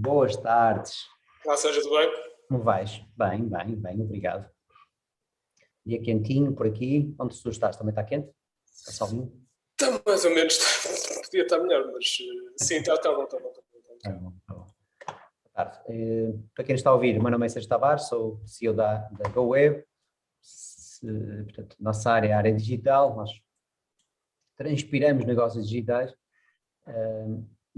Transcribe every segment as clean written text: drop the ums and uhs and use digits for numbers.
Boas tardes. Olá, Sérgio, tudo bem? Como vais? Bem, obrigado. Dia quentinho por aqui. Onde tu estás? Também está quente? Está solinho? Está mais ou menos, podia estar melhor, mas sim, está bom, está bom. Tá bom, tá bom. Boa tarde. Para quem nos está a ouvir, o meu nome é Sérgio Tavares, sou CEO da GoWeb. Portanto, nossa área é a área digital, nós transpiramos negócios digitais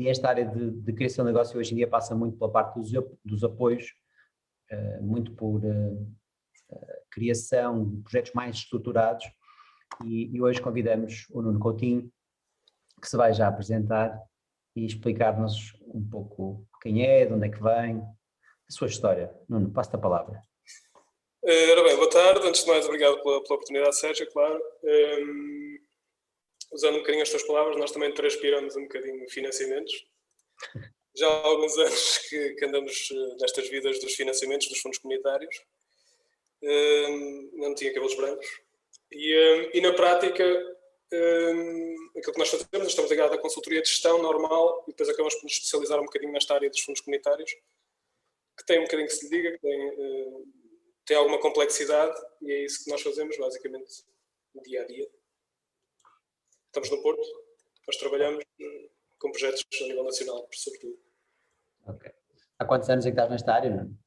e esta área de criação de negócio hoje em dia passa muito pela parte dos apoios, muito por criação de projetos mais estruturados e hoje convidamos o Nuno Coutinho, que se vai já apresentar e explicar-nos um pouco quem é, de onde é que vem, a sua história. Nuno, passo-te a palavra. Ora bem, boa tarde. Antes de mais, obrigado pela oportunidade, Sérgio, claro. Usando um bocadinho as tuas palavras, nós também transpiramos um bocadinho financiamentos. Já há alguns anos que andamos nestas vidas dos financiamentos, dos fundos comunitários. Não tinha cabelos brancos. E na prática, aquilo que nós fazemos, nós estamos ligados à consultoria de gestão normal e depois acabamos por nos especializar um bocadinho nesta área dos fundos comunitários, que tem um bocadinho que se lhe diga, que tem alguma complexidade e é isso que nós fazemos basicamente no dia a dia. Estamos no Porto, nós trabalhamos com projetos a nível nacional, sobretudo. Ok. Há quantos anos é que estás nesta área, Nuno?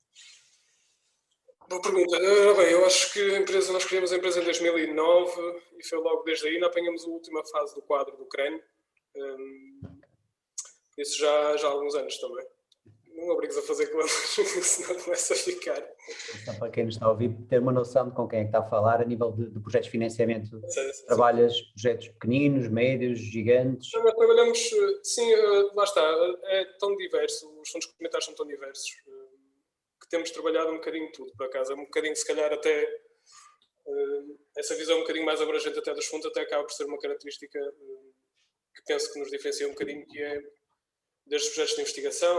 Boa pergunta. Bem, eu acho que nós criamos a empresa em 2009 e foi logo desde aí, apanhamos a última fase do quadro do Ucrânia. Isso já há alguns anos também. Não me obrigues a fazer contas, senão começa a ficar. Então, para quem nos está a ouvir, ter uma noção de com quem é que está a falar a nível de projetos de financiamento. Sim. Trabalhas projetos pequeninos, médios, gigantes? Nós trabalhamos, sim, lá está, é tão diverso, os fundos comunitários são tão diversos que temos trabalhado um bocadinho tudo, por acaso. É um bocadinho, se calhar, até essa visão um bocadinho mais abrangente até dos fundos, até acaba por ser uma característica que penso que nos diferencia um bocadinho, que é desde os projetos de investigação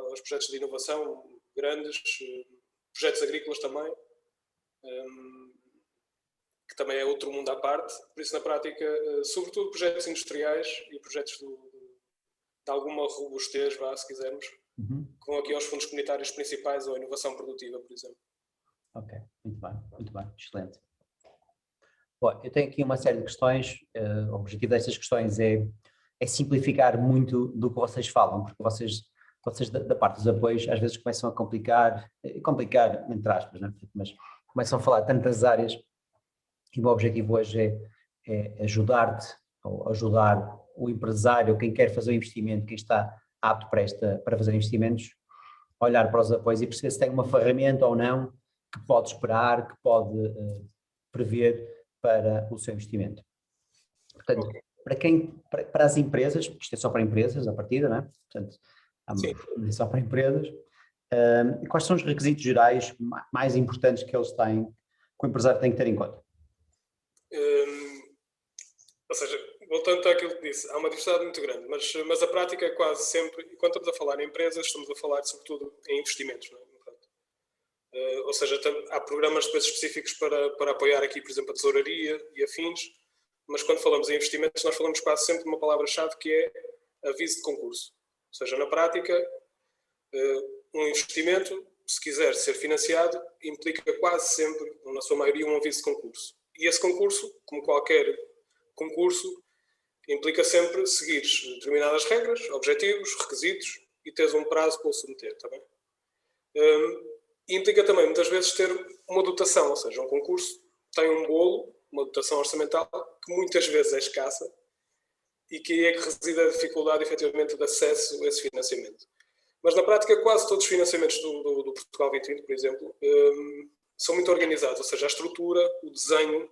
aos projetos de inovação grandes, projetos agrícolas também, que também é outro mundo à parte. Por isso, na prática, sobretudo projetos industriais e projetos de alguma robustez, se quisermos, que vão aqui aos fundos comunitários principais ou à inovação produtiva, por exemplo. Ok, muito bem, excelente. Bom, eu tenho aqui uma série de questões, o objetivo destas questões é simplificar muito do que vocês falam, porque vocês da parte dos apoios às vezes começam a complicar entre aspas, né? Mas começam a falar de tantas áreas e o meu objetivo hoje é ajudar-te, ou ajudar o empresário, quem quer fazer um investimento, quem está apto para fazer investimentos, a olhar para os apoios e perceber se tem uma ferramenta ou não que pode esperar, que pode prever para o seu investimento. Portanto, para as empresas, isto é só para empresas, à partida, não é? Portanto, é só para empresas. Quais são os requisitos gerais mais importantes que eles têm, que o empresário tem que ter em conta? Ou seja, voltando àquilo que disse, há uma diversidade muito grande, mas a prática é quase sempre, e quando estamos a falar em empresas, estamos a falar sobretudo em investimentos, não é? Ou seja, há programas depois específicos para apoiar aqui, por exemplo, a tesouraria e afins, mas quando falamos em investimentos nós falamos quase sempre de uma palavra-chave que é aviso de concurso. Ou seja, na prática, um investimento, se quiser ser financiado, implica quase sempre, ou na sua maioria, um aviso de concurso. E esse concurso, como qualquer concurso, implica sempre seguir determinadas regras, objetivos, requisitos e teres um prazo para o submeter, está bem? E implica também, muitas vezes, ter uma dotação, ou seja, um concurso tem um bolo, uma dotação orçamental, que muitas vezes é escassa e que é que reside a dificuldade, efetivamente, de acesso a esse financiamento. Mas, na prática, quase todos os financiamentos do Portugal 2020, por exemplo, são muito organizados, ou seja, a estrutura, o desenho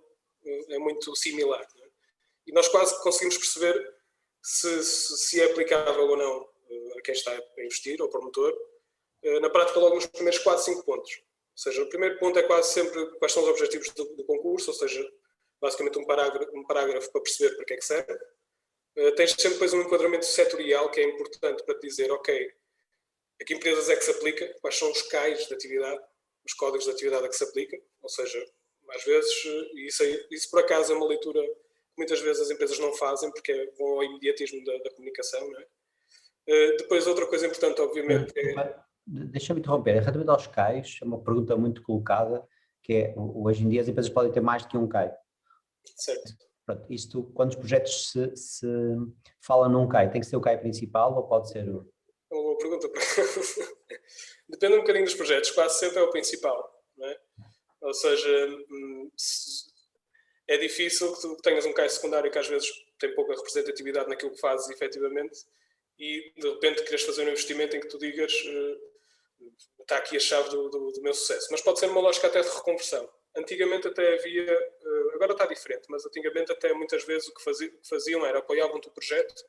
é muito similar. Não é? E nós quase conseguimos perceber se é aplicável ou não a quem está a investir, ao promotor, na prática logo nos primeiros 4, 5 pontos. Ou seja, o primeiro ponto é quase sempre quais são os objetivos do concurso, ou seja, basicamente um parágrafo para perceber para que é que serve. Tens sempre depois um enquadramento setorial que é importante para te dizer, ok, a que empresas é que se aplica, quais são os CAIs de atividade, os códigos de atividade a que se aplica, ou seja, às vezes, isso por acaso é uma leitura que muitas vezes as empresas não fazem porque vão ao imediatismo da comunicação, não é? Depois, outra coisa importante, obviamente, Deixa-me interromper. Relativamente aos CAIs, é uma pergunta muito colocada, que é, hoje em dia as empresas podem ter mais do que um CAI. certo. Pronto, isto, quando os projetos se falam num CAI, tem que ser o CAI principal ou pode ser o... É uma boa pergunta. Depende um bocadinho dos projetos, quase sempre é o principal, não é? Ou seja, é difícil que tu tenhas um CAI secundário que às vezes tem pouca representatividade naquilo que fazes efetivamente e de repente queres fazer um investimento em que tu digas está aqui a chave do meu sucesso. Mas pode ser uma lógica até de reconversão. Antigamente até havia, agora está diferente, mas antigamente até muitas vezes o que faziam era apoiavam-te o projeto,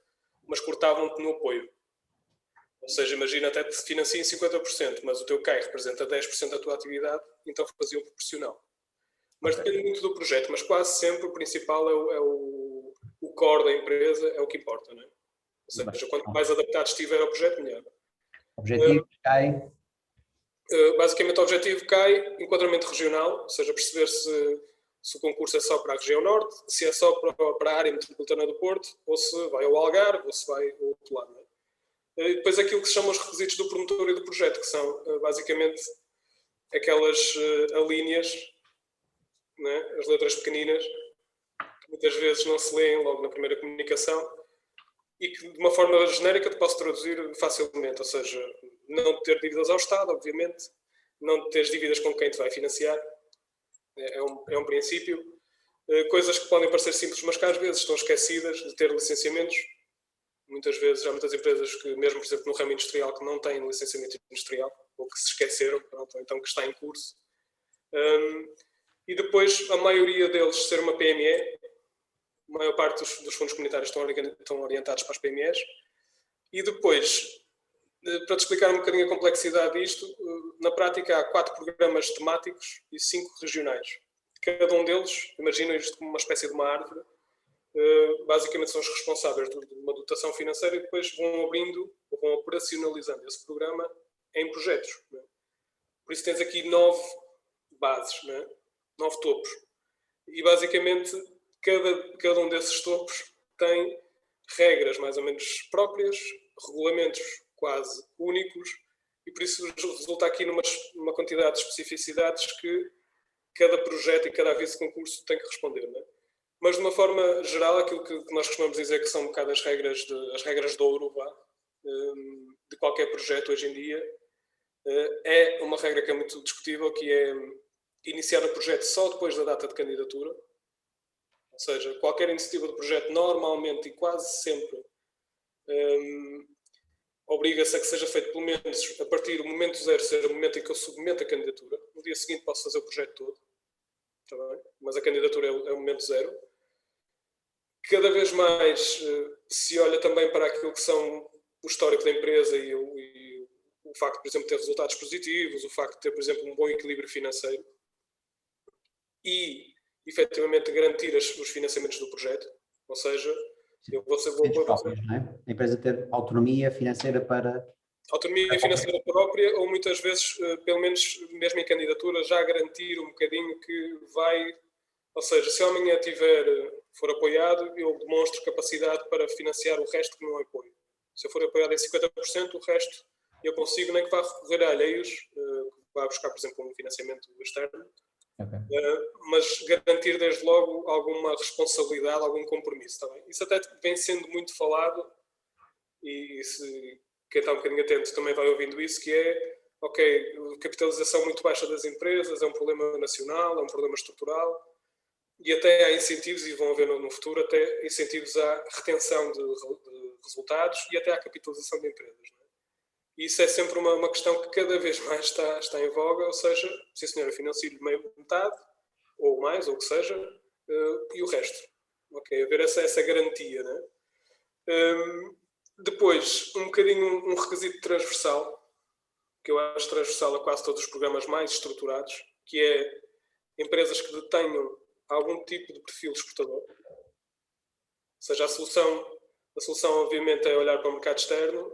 mas cortavam-te no apoio. Ou seja, imagina até te financiam 50%, mas o teu CAI representa 10% da tua atividade, então faziam proporcional. Mas depende muito do projeto, mas quase sempre o principal é o core da empresa, é o que importa, não é? Ou seja, quanto mais adaptado estiver ao projeto, melhor. Objetivo, CAI... Basicamente o objetivo CAI, enquadramento regional, ou seja, perceber se o concurso é só para a região norte, se é só para a área metropolitana do Porto, ou se vai ao Algarve, ou se vai ao outro lado. Não é? E depois aquilo que se chama os requisitos do promotor e do projeto, que são basicamente aquelas alíneas, não é? As letras pequeninas, que muitas vezes não se leem logo na primeira comunicação, e que de uma forma genérica te posso traduzir facilmente, ou seja, não ter dívidas ao Estado, obviamente, não teres dívidas com quem te vai financiar, é um princípio. Coisas que podem parecer simples, mas que às vezes estão esquecidas, de ter licenciamentos. Muitas vezes há muitas empresas que, mesmo por exemplo no ramo industrial, que não têm licenciamento industrial, ou que se esqueceram, pronto, ou então que está em curso. E depois a maioria deles ser uma PME, a maior parte dos fundos comunitários estão orientados para as PMEs. E depois, para te explicar um bocadinho a complexidade disto, na prática há 4 programas temáticos e 5 regionais. Cada um deles, imagina isto como uma espécie de uma árvore, basicamente são os responsáveis de uma dotação financeira e depois vão abrindo, ou vão operacionalizando esse programa em projetos. Não é? Por isso tens aqui 9 bases, não é? 9 topos. E basicamente cada um desses topos tem regras mais ou menos próprias, regulamentos quase únicos, e por isso resulta aqui numa quantidade de especificidades que cada projeto e cada aviso de concurso tem que responder. Não é? Mas de uma forma geral, aquilo que nós costumamos dizer que são um bocado as regras de ouro de qualquer projeto hoje em dia, é uma regra que é muito discutível, que é iniciar o projeto só depois da data de candidatura. Ou seja, qualquer iniciativa do projeto normalmente e quase sempre obriga-se a que seja feito pelo menos a partir do momento zero, ser o momento em que eu submeto a candidatura. No dia seguinte posso fazer o projeto todo, tá bem? Mas a candidatura é o momento zero. Cada vez mais se olha também para aquilo que são o histórico da empresa e o facto, por exemplo, de ter resultados positivos, o facto de ter, por exemplo, um bom equilíbrio financeiro e, efetivamente, garantir os financiamentos do projeto. Ou seja, eu vou próprios, não é? A empresa ter autonomia financeira para... Autonomia financeira própria, ou muitas vezes, pelo menos mesmo em candidatura, já garantir um bocadinho que vai... Ou seja, se amanhã for apoiado, eu demonstro capacidade para financiar o resto que não apoio. Se eu for apoiado em 50%, o resto eu consigo, nem que vá recorrer a alheios, que vá buscar, por exemplo, um financiamento externo, mas garantir desde logo alguma responsabilidade, algum compromisso. Tá bem? Isso até vem sendo muito falado, e quem está um bocadinho atento também vai ouvindo isso, que é, ok, capitalização muito baixa das empresas é um problema nacional, é um problema estrutural, e até há incentivos, e vão haver no futuro, até incentivos à retenção de resultados e até à capitalização de empresas. Não é? E isso é sempre uma questão que cada vez mais está em voga, ou seja, se a senhora financia-lhe metade, ou mais, ou o que seja, e o resto. Ok, haver essa garantia. Não é? Depois, um bocadinho um requisito transversal, que eu acho transversal a quase todos os programas mais estruturados, que é empresas que detenham algum tipo de perfil exportador. Ou seja, a solução obviamente é olhar para o mercado externo,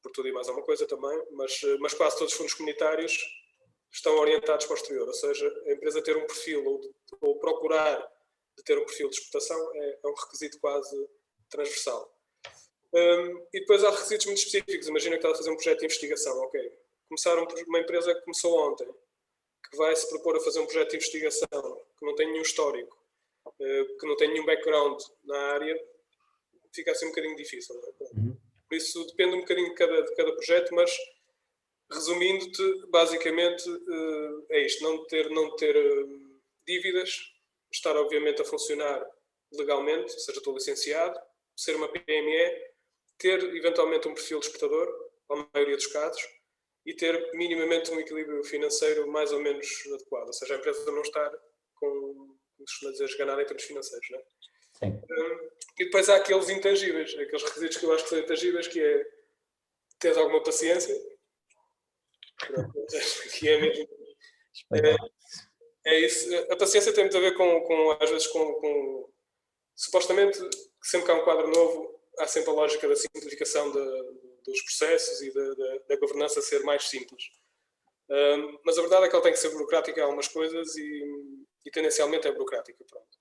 por tudo e mais alguma coisa também, mas quase todos os fundos comunitários estão orientados para o exterior. Ou seja, a empresa ter um perfil ou procurar de ter um perfil de exportação é um requisito quase transversal. E depois há requisitos muito específicos. Imagina que está a fazer um projeto de investigação. Ok, uma empresa que começou ontem, que vai se propor a fazer um projeto de investigação, que não tem nenhum histórico, que não tem nenhum background na área, fica assim um bocadinho difícil. Não é? Por isso depende um bocadinho de cada projeto, mas resumindo-te, basicamente é isto: não ter dívidas, estar obviamente a funcionar legalmente, ou seja, estou licenciado, ser uma PME, ter eventualmente um perfil de exportador, na maioria dos casos, e ter minimamente um equilíbrio financeiro mais ou menos adequado, ou seja, a empresa não estar com, como se costuma dizer, esganada em termos financeiros, não é? Sim. E depois há aqueles intangíveis, aqueles requisitos que eu acho que são intangíveis, que é teres alguma paciência, que é mesmo. É isso. A paciência tem muito a ver às vezes, supostamente, sempre que há um quadro novo, há sempre a lógica da simplificação dos processos e da governança ser mais simples. Mas a verdade é que ela tem que ser burocrática em algumas coisas e tendencialmente é burocrática. Pronto.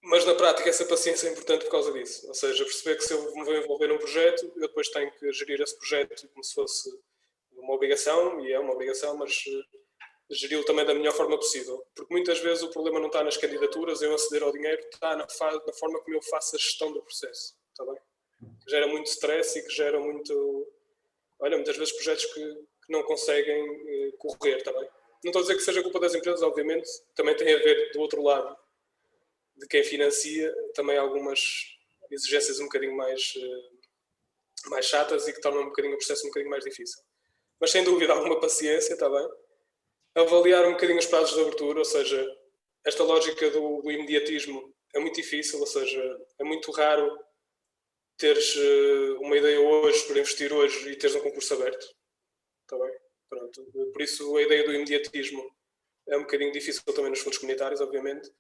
Mas na prática essa paciência é importante por causa disso. Ou seja, perceber que se eu me vou envolver num projeto, eu depois tenho que gerir esse projeto como se fosse uma obrigação, e é uma obrigação, mas geri-lo também da melhor forma possível. Porque muitas vezes o problema não está nas candidaturas, em aceder ao dinheiro, está na forma como eu faço a gestão do processo. Está bem? Que gera muito stress e que gera muito... Olha, muitas vezes projetos que não conseguem correr. Está bem? Não estou a dizer que seja culpa das empresas, obviamente. Também tem a ver, do outro lado, de quem financia, também algumas exigências um bocadinho mais chatas e que tornam um bocadinho o processo um bocadinho mais difícil. Mas sem dúvida alguma paciência, está bem? Avaliar um bocadinho os prazos de abertura, ou seja, esta lógica do imediatismo é muito difícil, ou seja, é muito raro teres uma ideia hoje para investir hoje e teres um concurso aberto. Está bem? Pronto. Por isso a ideia do imediatismo é um bocadinho difícil também nos fundos comunitários, obviamente.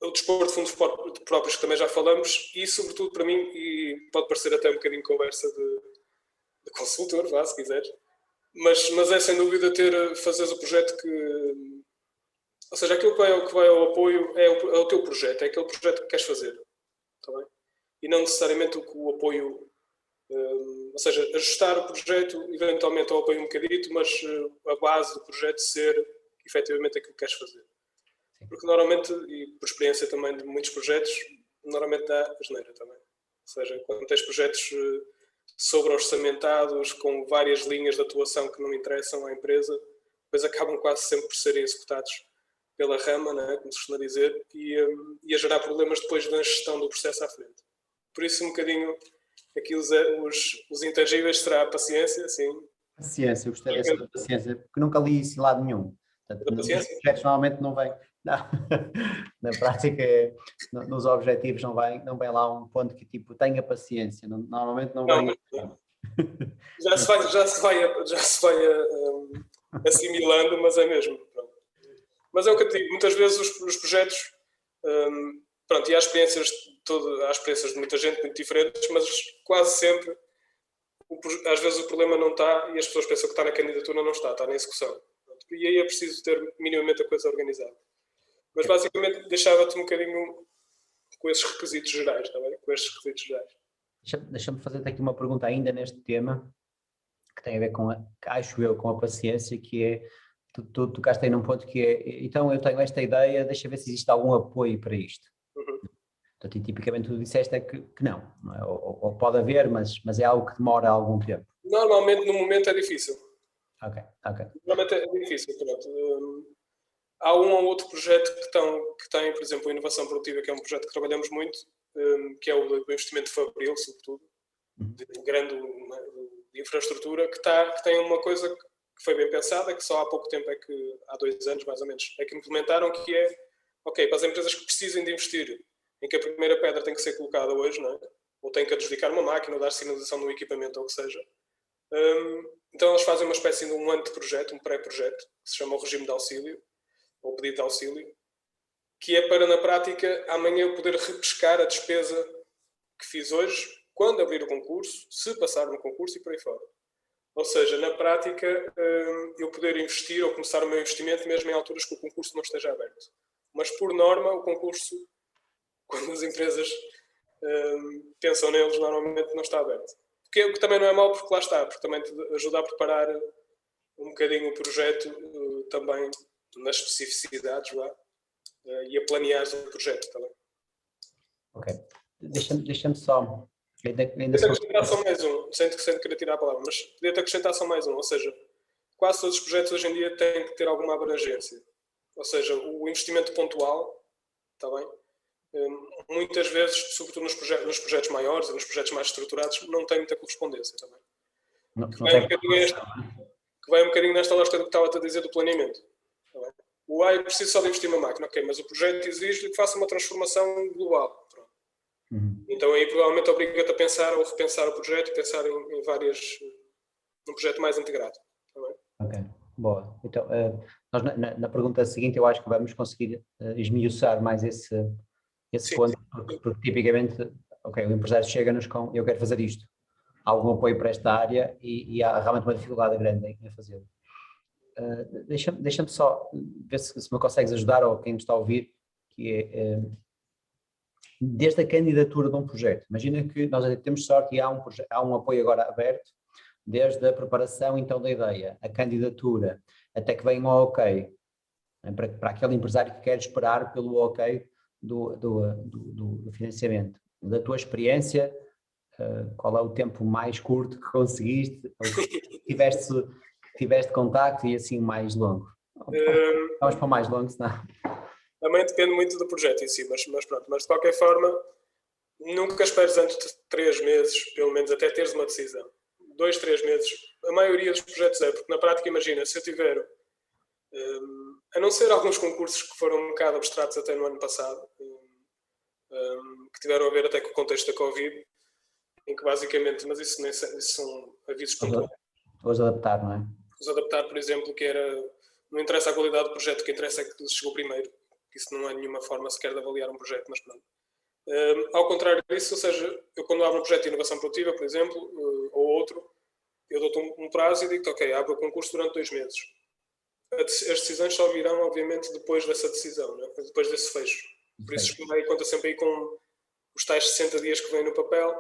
O dispor de fundos próprios, que também já falamos, e sobretudo para mim, e pode parecer até um bocadinho conversa de consultor, vá, se quiseres, mas é sem dúvida fazeres o projeto que... Ou seja, aquilo que vai ao apoio é o teu projeto, é aquele projeto que queres fazer. Está bem? E não necessariamente o apoio... ou seja, ajustar o projeto eventualmente ao apoio um bocadito, mas a base do projeto ser efetivamente aquilo que queres fazer. Porque normalmente, e por experiência também de muitos projetos, normalmente dá asneira também. Ou seja, quando tens projetos sobre-orçamentados, com várias linhas de atuação que não interessam à empresa, depois acabam quase sempre por serem executados pela rama, né, como se costuma dizer, e a gerar problemas depois da gestão do processo à frente. Por isso, um bocadinho, aqui os intangíveis será a paciência, sim. Paciência, eu gostei dessa da paciência, porque nunca li isso em lado nenhum. Portanto, nos projetos normalmente não vem. Não. Na prática, nos objetivos não vem lá um ponto que tipo, tenha paciência. Normalmente não vem. Já se vai assimilando, mas é mesmo. Pronto. Mas é o que eu digo, muitas vezes os projetos, pronto, e há experiências de muita gente muito diferentes, mas quase sempre, às vezes o problema não está e as pessoas pensam que está na candidatura, não está na execução. E aí é preciso ter minimamente a coisa organizada. Mas basicamente deixava-te um bocadinho com esses requisitos gerais, está bem? Com estes requisitos gerais. Deixa-me fazer-te aqui uma pergunta ainda neste tema, que tem a ver acho eu, com a paciência, que é, tu tocaste aí num ponto que é, então eu tenho esta ideia, deixa ver se existe algum apoio para isto. Portanto, e tipicamente tu disseste é que não é? Ou pode haver, mas é algo que demora algum tempo. Normalmente, no momento, é difícil. Ok. Normalmente é difícil, pronto. Há um ou outro projeto que tem, por exemplo, a inovação produtiva, que é um projeto que trabalhamos muito, que é o do investimento de Fabril, sobretudo, de infraestrutura, que tem uma coisa que foi bem pensada, que só há pouco tempo há 2 anos mais ou menos, é que implementaram, que é, ok, para as empresas que precisem de investir, em que a primeira pedra tem que ser colocada hoje, não é? Ou tem que adjudicar uma máquina, ou dar sinalização no equipamento, ou o que seja. Então eles fazem uma espécie de um anteprojeto, um pré-projeto, que se chama o regime de auxílio, ou pedido de auxílio, que é para, na prática, amanhã eu poder repescar a despesa que fiz hoje, quando abrir o concurso, se passar no concurso e por aí fora. Ou seja, na prática, eu poder investir ou começar o meu investimento mesmo em alturas que o concurso não esteja aberto. Mas, por norma, o concurso quando as empresas pensam neles, normalmente não está aberto. O que também não é mau, porque lá está, porque também te ajuda a preparar um bocadinho o projeto também nas especificidades, e a planear o projeto também. Ok, deixa-me só... Podia-te acrescentar só mais um, sem querer tirar a palavra, mas podia-te acrescentar só mais um, ou seja, quase todos os projetos hoje em dia têm que ter alguma abrangência. Ou seja, o investimento pontual, está bem? Muitas vezes, sobretudo nos projetos maiores e nos projetos mais estruturados, não tem muita correspondência também. Que vai um bocadinho nesta lógica do que estava a dizer do planeamento. Tá, o AI precisa só de investir numa máquina, ok, mas o projeto exige que faça uma transformação global. Então aí provavelmente obriga-te a pensar ou repensar o projeto e pensar em várias, num projeto mais integrado. Tá bem? Ok, boa. Então, nós na pergunta seguinte eu acho que vamos conseguir esmiuçar mais esse ponto, porque tipicamente, ok, o empresário chega-nos com eu quero fazer isto, há algum apoio para esta área e há realmente uma dificuldade grande em fazê-lo. Deixa-me só ver se me consegues ajudar ou quem me está a ouvir, que é desde a candidatura de um projeto. Imagina que nós temos sorte e há um apoio agora aberto, desde a preparação então da ideia, a candidatura, até que venha o ok, para aquele empresário que quer esperar pelo ok do financiamento. Da tua experiência, qual é o tempo mais curto que conseguiste, ou que tiveste contacto e assim mais longo? Vamos para o mais longo, senão... Também depende muito do projeto em si, mas pronto. Mas de qualquer forma, nunca esperes antes de 3 meses, pelo menos até teres uma decisão. 2, 3 meses. A maioria dos projetos é, porque na prática, imagina, se eu tiver, a não ser alguns concursos que foram um bocado abstratos até no ano passado, que tiveram a ver até com o contexto da Covid, em que basicamente, mas isso são avisos pontuais. Os adaptar, não é? Os adaptar, por exemplo, que era, não interessa a qualidade do projeto, o que interessa é que chegou primeiro. Isso não é nenhuma forma sequer de avaliar um projeto, mas pronto. Ao contrário disso, ou seja, eu quando abro um projeto de inovação produtiva, por exemplo, ou outro, eu dou-te um prazo e digo-te, ok, abro o concurso durante 2 meses. As decisões só virão, obviamente, depois dessa decisão, né? Depois desse fecho. Por isso, conta sempre aí com os tais 60 dias que vêm no papel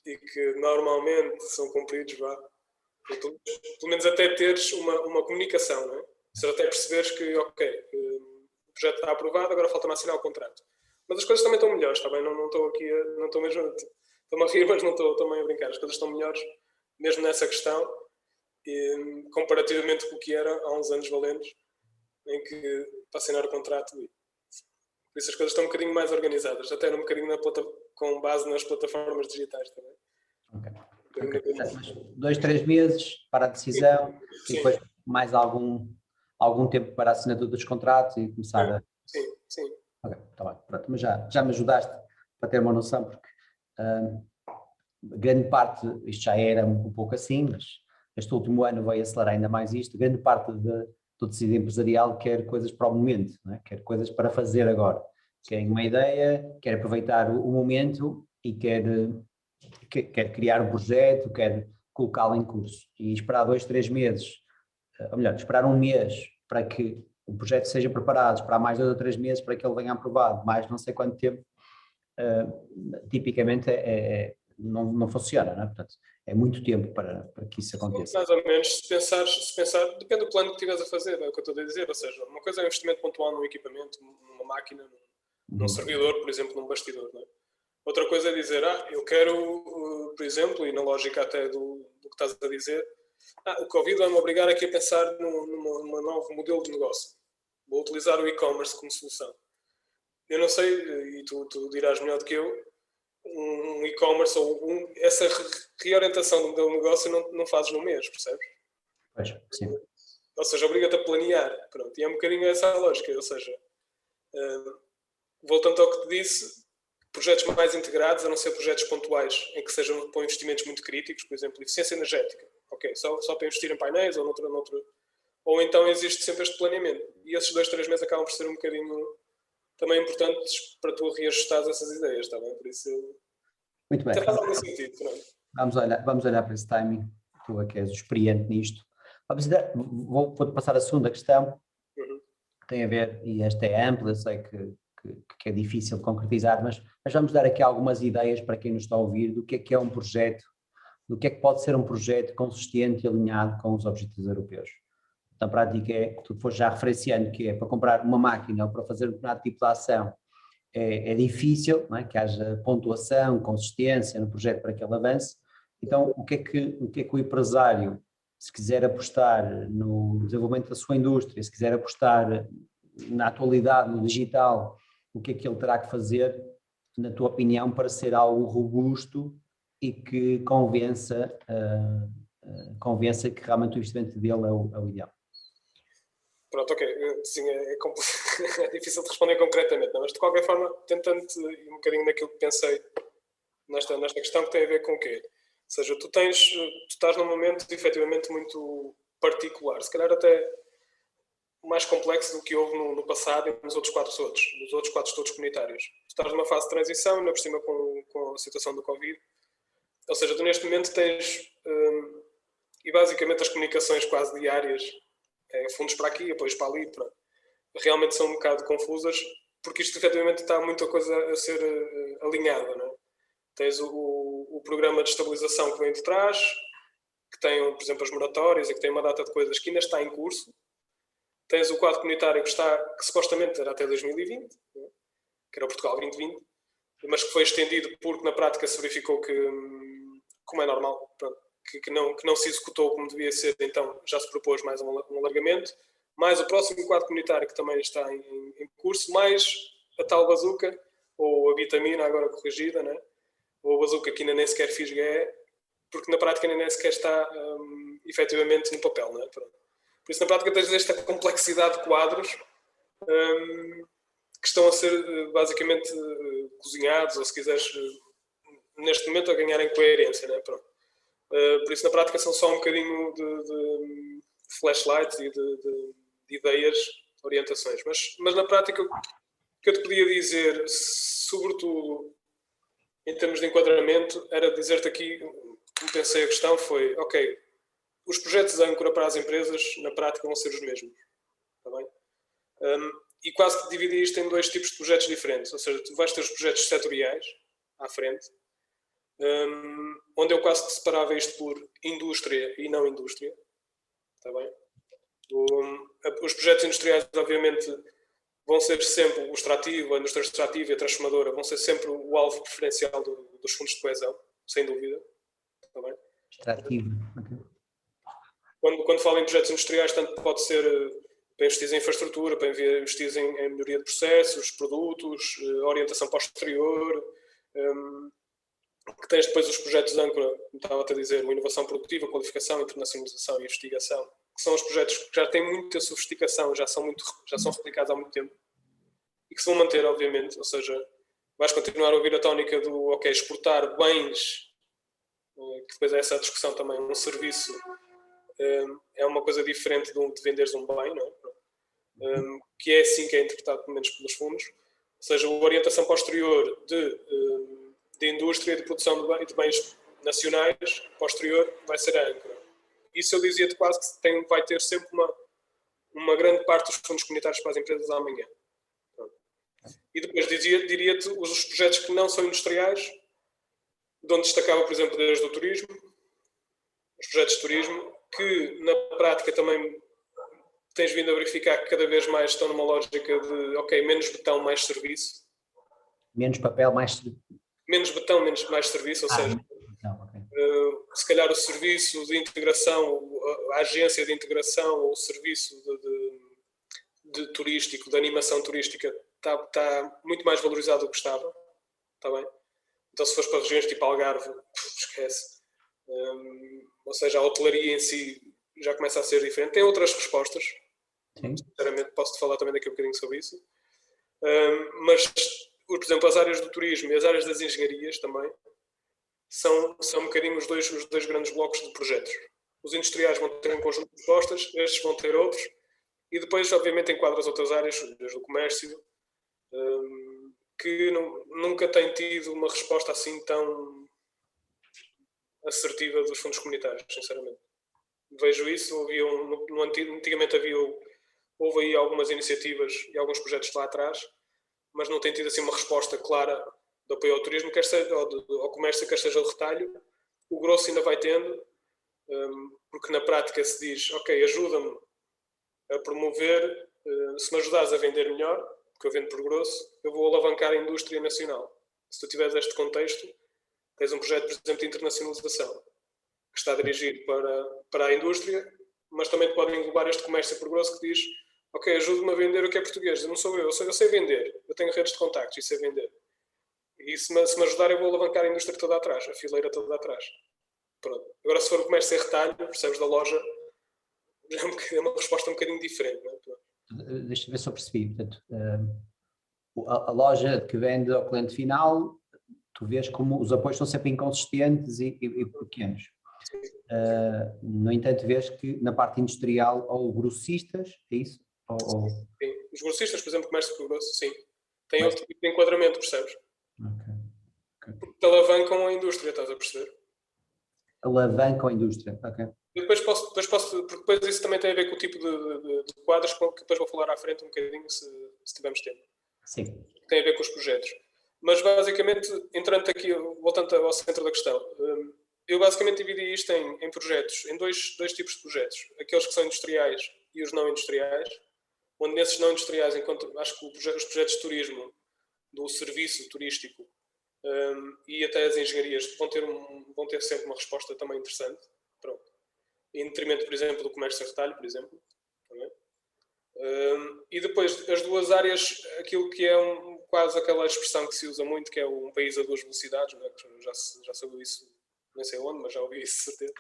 e que normalmente são cumpridos, pelo menos até teres uma comunicação, né? Ou seja, até perceberes que, ok, o projeto está aprovado, agora falta-me assinar o contrato. Mas as coisas também estão melhores, está bem? Não estou aqui, não estou mesmo, estou-me a rir, mas não estou também a brincar. As coisas estão melhores, mesmo nessa questão, comparativamente com o que era há uns anos valentes, em que para assinar o contrato. Por isso as coisas estão um bocadinho mais organizadas, até um bocadinho com base nas plataformas digitais também. Okay. 2, 3 meses para a decisão. Sim. E depois mais algum tempo para a assinatura dos contratos e começar a... Sim. Ok, está bem, pronto, mas já me ajudaste para ter uma noção, porque grande parte, isto já era um pouco assim, mas este último ano vai acelerar ainda mais isto, grande parte do tecido empresarial quer coisas para o momento, não é? Quer coisas para fazer agora, quer uma ideia, quer aproveitar o momento e quer criar um projeto, quer colocá-lo em curso e esperar 2, 3 meses, ou melhor, esperar 1 mês para que o projeto seja preparado, esperar mais 2 ou 3 meses para que ele venha aprovado, mais não sei quanto tempo, tipicamente não funciona, não é? Portanto, é muito tempo para que isso aconteça. Mais ou menos, se pensar, depende do plano que estiveres a fazer, é o que eu estou a dizer, ou seja, uma coisa é um investimento pontual num equipamento, numa máquina, num servidor, por exemplo, num bastidor, não é? Outra coisa é dizer, eu quero, por exemplo, e na lógica até do que estás a dizer, o Covid vai-me obrigar aqui a pensar num novo modelo de negócio. Vou utilizar o e-commerce como solução. Eu não sei, e tu dirás melhor do que eu, um e-commerce ou essa reorientação do negócio não fazes num mês, percebes? Pois, sim. Ou seja, obriga-te a planear. Pronto, e é um bocadinho essa a lógica. Ou seja, voltando ao que te disse, projetos mais integrados, a não ser projetos pontuais, em que sejam com investimentos muito críticos, por exemplo, eficiência energética. Ok, só para investir em painéis ou noutro. Ou então existe sempre este planeamento. E esses 2, 3 meses acabam por ser um bocadinho também importantes para tu reajustares essas ideias, está bem? Por isso, muito bem. Até faz algum sentido, pronto. Vamos olhar para esse timing, tu é que és experiente nisto. Vou passar a segunda questão, que tem a ver, e esta é ampla, eu sei que que é difícil de concretizar, mas vamos dar aqui algumas ideias para quem nos está a ouvir do que é um projeto, do que pode ser um projeto consistente e alinhado com os objetivos europeus. Na prática tu foste já referenciando que para comprar uma máquina ou para fazer um determinado tipo de ação é difícil, não é? Que haja pontuação, consistência no projeto para que ele avance. Então o que é que o empresário, se quiser apostar no desenvolvimento da sua indústria, se quiser apostar na atualidade, no digital, o que é que ele terá que fazer, na tua opinião, para ser algo robusto e que convença que realmente o investimento dele é o ideal? Pronto, ok. Sim, é difícil de responder concretamente, não? Mas de qualquer forma, tentando ir um bocadinho naquilo que pensei nesta questão, que tem a ver com o quê? Ou seja, tu estás num momento efetivamente muito particular, se calhar até mais complexo do que houve no passado e nos outros quatro estudos comunitários. Tu estás numa fase de transição, ainda por cima com a situação do Covid. Ou seja, tu neste momento tens, e basicamente as comunicações quase diárias, fundos para aqui, apoios para ali, pronto, realmente são um bocado confusas, porque isto efetivamente está muita coisa a ser alinhada, não é? Tens o programa de estabilização que vem de trás, que tem, por exemplo, as moratórias e que tem uma data de coisas que ainda está em curso. Tens o quadro comunitário que supostamente era até 2020, que era o Portugal 2020, mas que foi estendido porque na prática se verificou que, como é normal, pronto, que não se executou como devia ser, então já se propôs mais um alargamento, mais o próximo quadro comunitário que também está em curso, mais a tal bazuca, ou a vitamina agora corrigida, né? Ou a bazuca que ainda nem sequer fisga porque na prática ainda nem sequer está efetivamente no papel, né? Pronto. Por isso, na prática, tens esta complexidade de quadros que estão a ser basicamente cozinhados, ou se quiseres, neste momento, a ganharem coerência. Né? Pronto. Por isso, na prática, são só um bocadinho de flashlights e de ideias, orientações. Mas na prática, o que eu te podia dizer, sobretudo em termos de enquadramento, era dizer-te aqui, como pensei a questão, foi, ok, os projetos de âncora para as empresas, na prática, vão ser os mesmos. Está bem? E quase que dividi isto em dois tipos de projetos diferentes. Ou seja, tu vais ter os projetos setoriais, à frente, onde eu quase que separava isto por indústria e não indústria. Está bem? Os projetos industriais, obviamente, vão ser sempre o extrativo, a indústria extrativa e a transformadora, vão ser sempre o alvo preferencial dos fundos de coesão, sem dúvida. Está bem? Extrativo. Okay. Quando falo em projetos industriais, tanto pode ser para investir em infraestrutura, para investir em melhoria de processos, produtos, orientação posterior, que tens depois os projetos de âncora, como estava a dizer, inovação produtiva, qualificação, internacionalização e investigação, que são os projetos que já têm muita sofisticação, já são replicados há muito tempo e que se vão manter, obviamente, ou seja, vais continuar a ouvir a tónica do, ok, exportar bens, que depois é essa discussão também, um serviço é uma coisa diferente de venderes um bem, não é? Que é assim que é interpretado, pelo menos pelos fundos. Ou seja, a orientação posterior de indústria de produção de bens nacionais, posterior, vai ser a âncora. Isso eu dizia-te quase que vai ter sempre uma grande parte dos fundos comunitários para as empresas amanhã. E depois diria-te os projetos que não são industriais, de onde destacava, por exemplo, desde o turismo, os projetos de turismo, que na prática também tens vindo a verificar que cada vez mais estão numa lógica de, ok, menos betão, mais serviço. Menos papel, mais serviço. Menos betão, mais serviço, ou seja, okay. Se calhar o serviço de integração, a agência de integração ou o serviço de turístico, de animação turística, está muito mais valorizado do que estava. Está bem? Então se fores para regiões tipo Algarve, esquece. Ou seja, a hotelaria em si já começa a ser diferente. Tem outras respostas. Sim. Sinceramente, posso-te falar também daqui um bocadinho sobre isso. Mas, por exemplo, as áreas do turismo e as áreas das engenharias também são um bocadinho os dois grandes blocos de projetos. Os industriais vão ter um conjunto de propostas, estes vão ter outros, e depois, obviamente, enquadra as outras áreas, desde o comércio, que nunca tem tido uma resposta assim tão assertiva dos fundos comunitários, sinceramente. Vejo isso, antigamente houve aí algumas iniciativas e alguns projetos lá atrás, mas não tem tido assim uma resposta clara de apoio ao turismo, quer seja ao comércio, quer seja ao retalho. O grosso ainda vai tendo, porque na prática se diz, ok, ajuda-me a promover, se me ajudares a vender melhor, porque eu vendo por grosso, eu vou alavancar a indústria nacional. Se tu tiveres este contexto, tens um projeto, por exemplo, de internacionalização, que está dirigido para a indústria, mas também pode englobar este comércio por grosso que diz, ok, ajude-me a vender o que é português, não sou eu sei vender, eu tenho redes de contactos e sei vender. E se me ajudar, eu vou alavancar a indústria toda atrás, a fileira toda atrás. Pronto. Agora, se for o comércio em retalho, percebes, da loja, é uma resposta um bocadinho diferente. Não é? Deixa eu ver se eu percebi. Portanto, a loja que vende ao cliente final, tu vês como os apoios são sempre inconsistentes e pequenos. No entanto, vês que na parte industrial ou grossistas, é isso? Sim. Os grossistas, por exemplo, comércio por grosso, sim. Tem outro tipo de enquadramento, percebes? Okay. Porque alavancam a indústria, estás a perceber? Alavancam a indústria, ok. Depois posso, porque depois isso também tem a ver com o tipo de quadros que depois vou falar à frente um bocadinho se tivermos tempo. Sim. Tem a ver com os projetos. Mas basicamente, entrando aqui, voltando ao centro da questão, eu basicamente dividi isto em projetos, em dois tipos de projetos. Aqueles que são industriais e os não industriais, onde nesses não industriais, enquanto acho que os projetos de turismo, do serviço turístico e até as engenharias vão ter sempre uma resposta também interessante. Pronto. Em detrimento, por exemplo, do comércio a retalho, por exemplo. Também. E depois, as duas áreas, aquilo que é quase aquela expressão que se usa muito, que é um país a duas velocidades, não é? Já soube isso, não sei onde, mas já ouvi isso, certeza.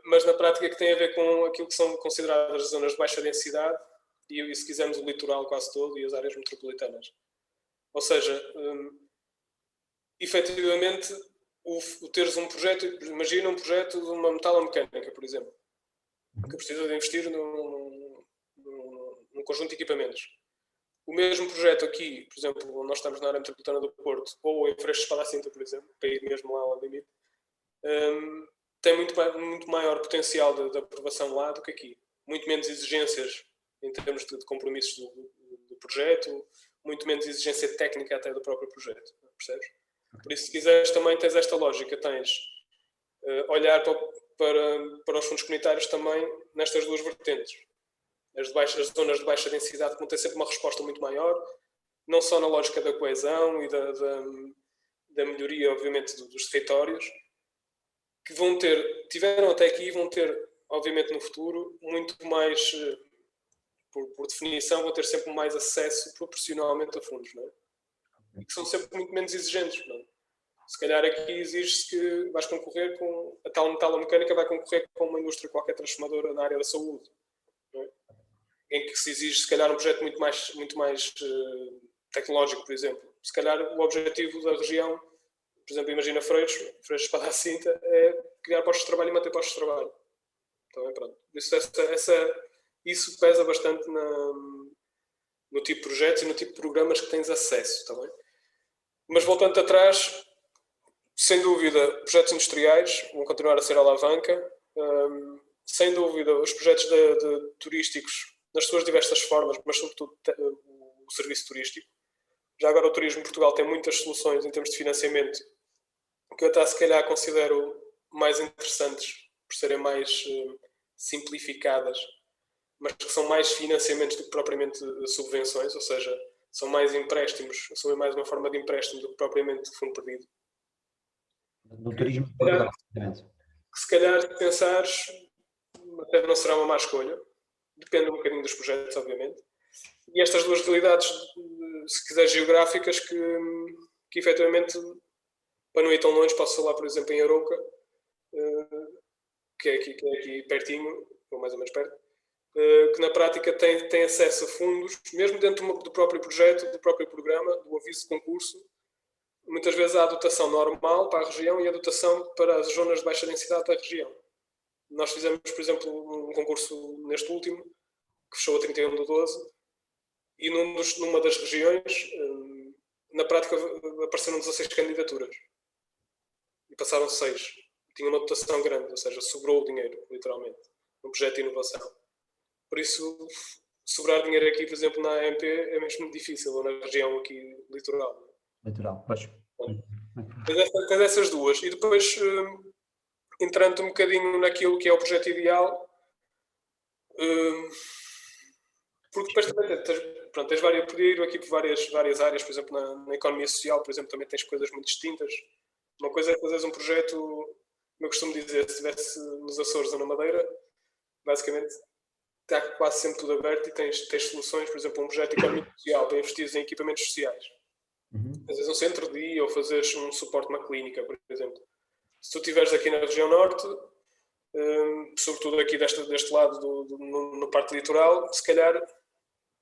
Mas na prática que tem a ver com aquilo que são consideradas as zonas de baixa densidade e se quisermos, o litoral quase todo e as áreas metropolitanas. Ou seja, efetivamente, o teres um projeto, imagina um projeto de uma metalomecânica, por exemplo, que precisa de investir num conjunto de equipamentos. O mesmo projeto aqui, por exemplo, nós estamos na área metropolitana do Porto, ou em Freixo de Espada à Cinta, por exemplo, para ir mesmo lá ao limite, tem muito maior potencial de aprovação lá do que aqui. Muito menos exigências em termos de compromissos do projeto, muito menos exigência técnica até do próprio projeto, percebes? Por isso, se quiseres, também tens esta lógica, tens olhar para os fundos comunitários também nestas duas vertentes. As zonas de baixa densidade que vão ter sempre uma resposta muito maior, não só na lógica da coesão e da melhoria, obviamente, dos territórios, que tiveram até aqui e vão ter, obviamente, no futuro, muito mais, por definição, vão ter sempre mais acesso proporcionalmente a fundos, não é? E que são sempre muito menos exigentes, não é? Se calhar aqui exige-se que vais concorrer com a tal metalomecânica, vai concorrer com uma indústria qualquer transformadora na área da saúde, não é? Em que se exige, se calhar, um projeto muito mais tecnológico, por exemplo. Se calhar o objetivo da região, por exemplo, imagina Freixo de Espada à Cinta, é criar postos de trabalho e manter postos de trabalho. Então, pronto. Isso pesa bastante no tipo de projetos e no tipo de programas que tens acesso, tá bem? Mas voltando atrás, sem dúvida, projetos industriais vão continuar a ser alavanca. Sem dúvida, os projetos de turísticos, nas suas diversas formas, mas sobretudo o serviço turístico. Já agora o turismo em Portugal tem muitas soluções em termos de financiamento que eu até se calhar considero mais interessantes por serem mais simplificadas, mas que são mais financiamentos do que propriamente subvenções, ou seja, são mais empréstimos, são mais uma forma de empréstimo do que propriamente de fundo perdido. No turismo de Portugal, que se calhar, se pensares, até não será uma má escolha. Depende um bocadinho dos projetos, obviamente. E estas duas realidades, se quiser geográficas, que efetivamente, para não ir tão longe, posso falar, por exemplo, em Arouca, que é aqui pertinho, ou mais ou menos perto, que na prática tem acesso a fundos, mesmo dentro do próprio projeto, do próprio programa, do aviso de concurso. Muitas vezes há a dotação normal para a região e a dotação para as zonas de baixa densidade da região. Nós fizemos, por exemplo, um concurso neste último, que fechou a 31/12, e numa das regiões, na prática, apareceram 16 candidaturas. E passaram 6. Tinha uma dotação grande, ou seja, sobrou o dinheiro, literalmente. Um projeto de inovação. Por isso, sobrar dinheiro aqui, por exemplo, na AMP é mesmo difícil, ou na região aqui litoral. Litoral, pois. Tens essas duas. E depois, entrando um bocadinho naquilo que é o projeto ideal, porque depois também tens várias, podia ir aqui por várias áreas, por exemplo, na economia social, por exemplo, também tens coisas muito distintas. Uma coisa é fazeres um projeto, como eu costumo dizer, se estivesse nos Açores ou na Madeira, basicamente está quase sempre tudo aberto e tens soluções, por exemplo, um projeto de economia social para investir em equipamentos sociais. Fazes um centro de dia ou fazes um suporte a uma clínica, por exemplo. Se tu estiveres aqui na região norte, sobretudo aqui deste lado no Parque Litoral, se calhar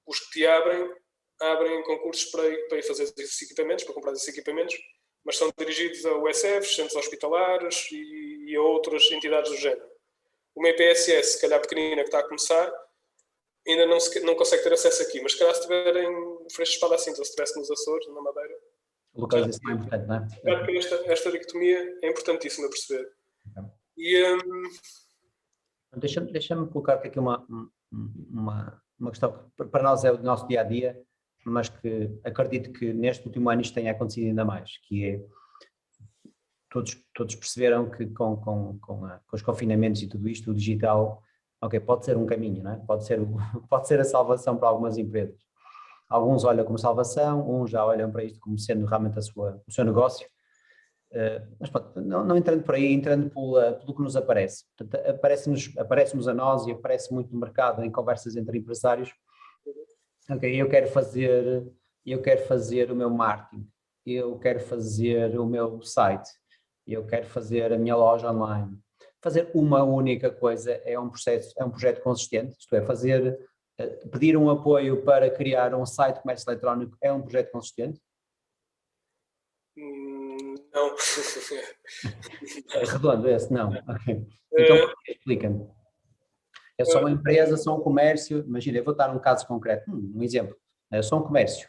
os que te abrem concursos para ir fazer esses equipamentos, para comprar esses equipamentos, mas são dirigidos a USFs, centros hospitalares e a outras entidades do género. Uma IPSS, se calhar pequenina, que está a começar, ainda não consegue ter acesso aqui, mas se calhar se estiver em Freixo Espada assim, ou se estivesse nos Açores, na Madeira. A localização é importante, não é? Claro que esta dicotomia é importantíssima a perceber. E, Deixa-me colocar aqui uma questão que para nós é o nosso dia-a-dia, mas que acredito que neste último ano isto tenha acontecido ainda mais, que é, todos perceberam que com os confinamentos e tudo isto, o digital, pode ser um caminho, não é? Pode ser a salvação para algumas empresas. Alguns olham como salvação, uns já olham para isto como sendo realmente o seu negócio. Mas pronto, não entrando por aí, entrando pelo que nos aparece. Portanto, aparece-nos a nós e aparece muito no mercado em conversas entre empresários. Eu quero fazer o meu marketing, eu quero fazer o meu site, eu quero fazer a minha loja online. Fazer uma única coisa é um projeto consistente, isto é, pedir um apoio para criar um site de comércio eletrónico é um projeto consistente? Não. Redondo esse, não. Okay. Então, explica-me. É só uma empresa, só um comércio. Imagina, eu vou dar um caso concreto, um exemplo. Eu sou um comércio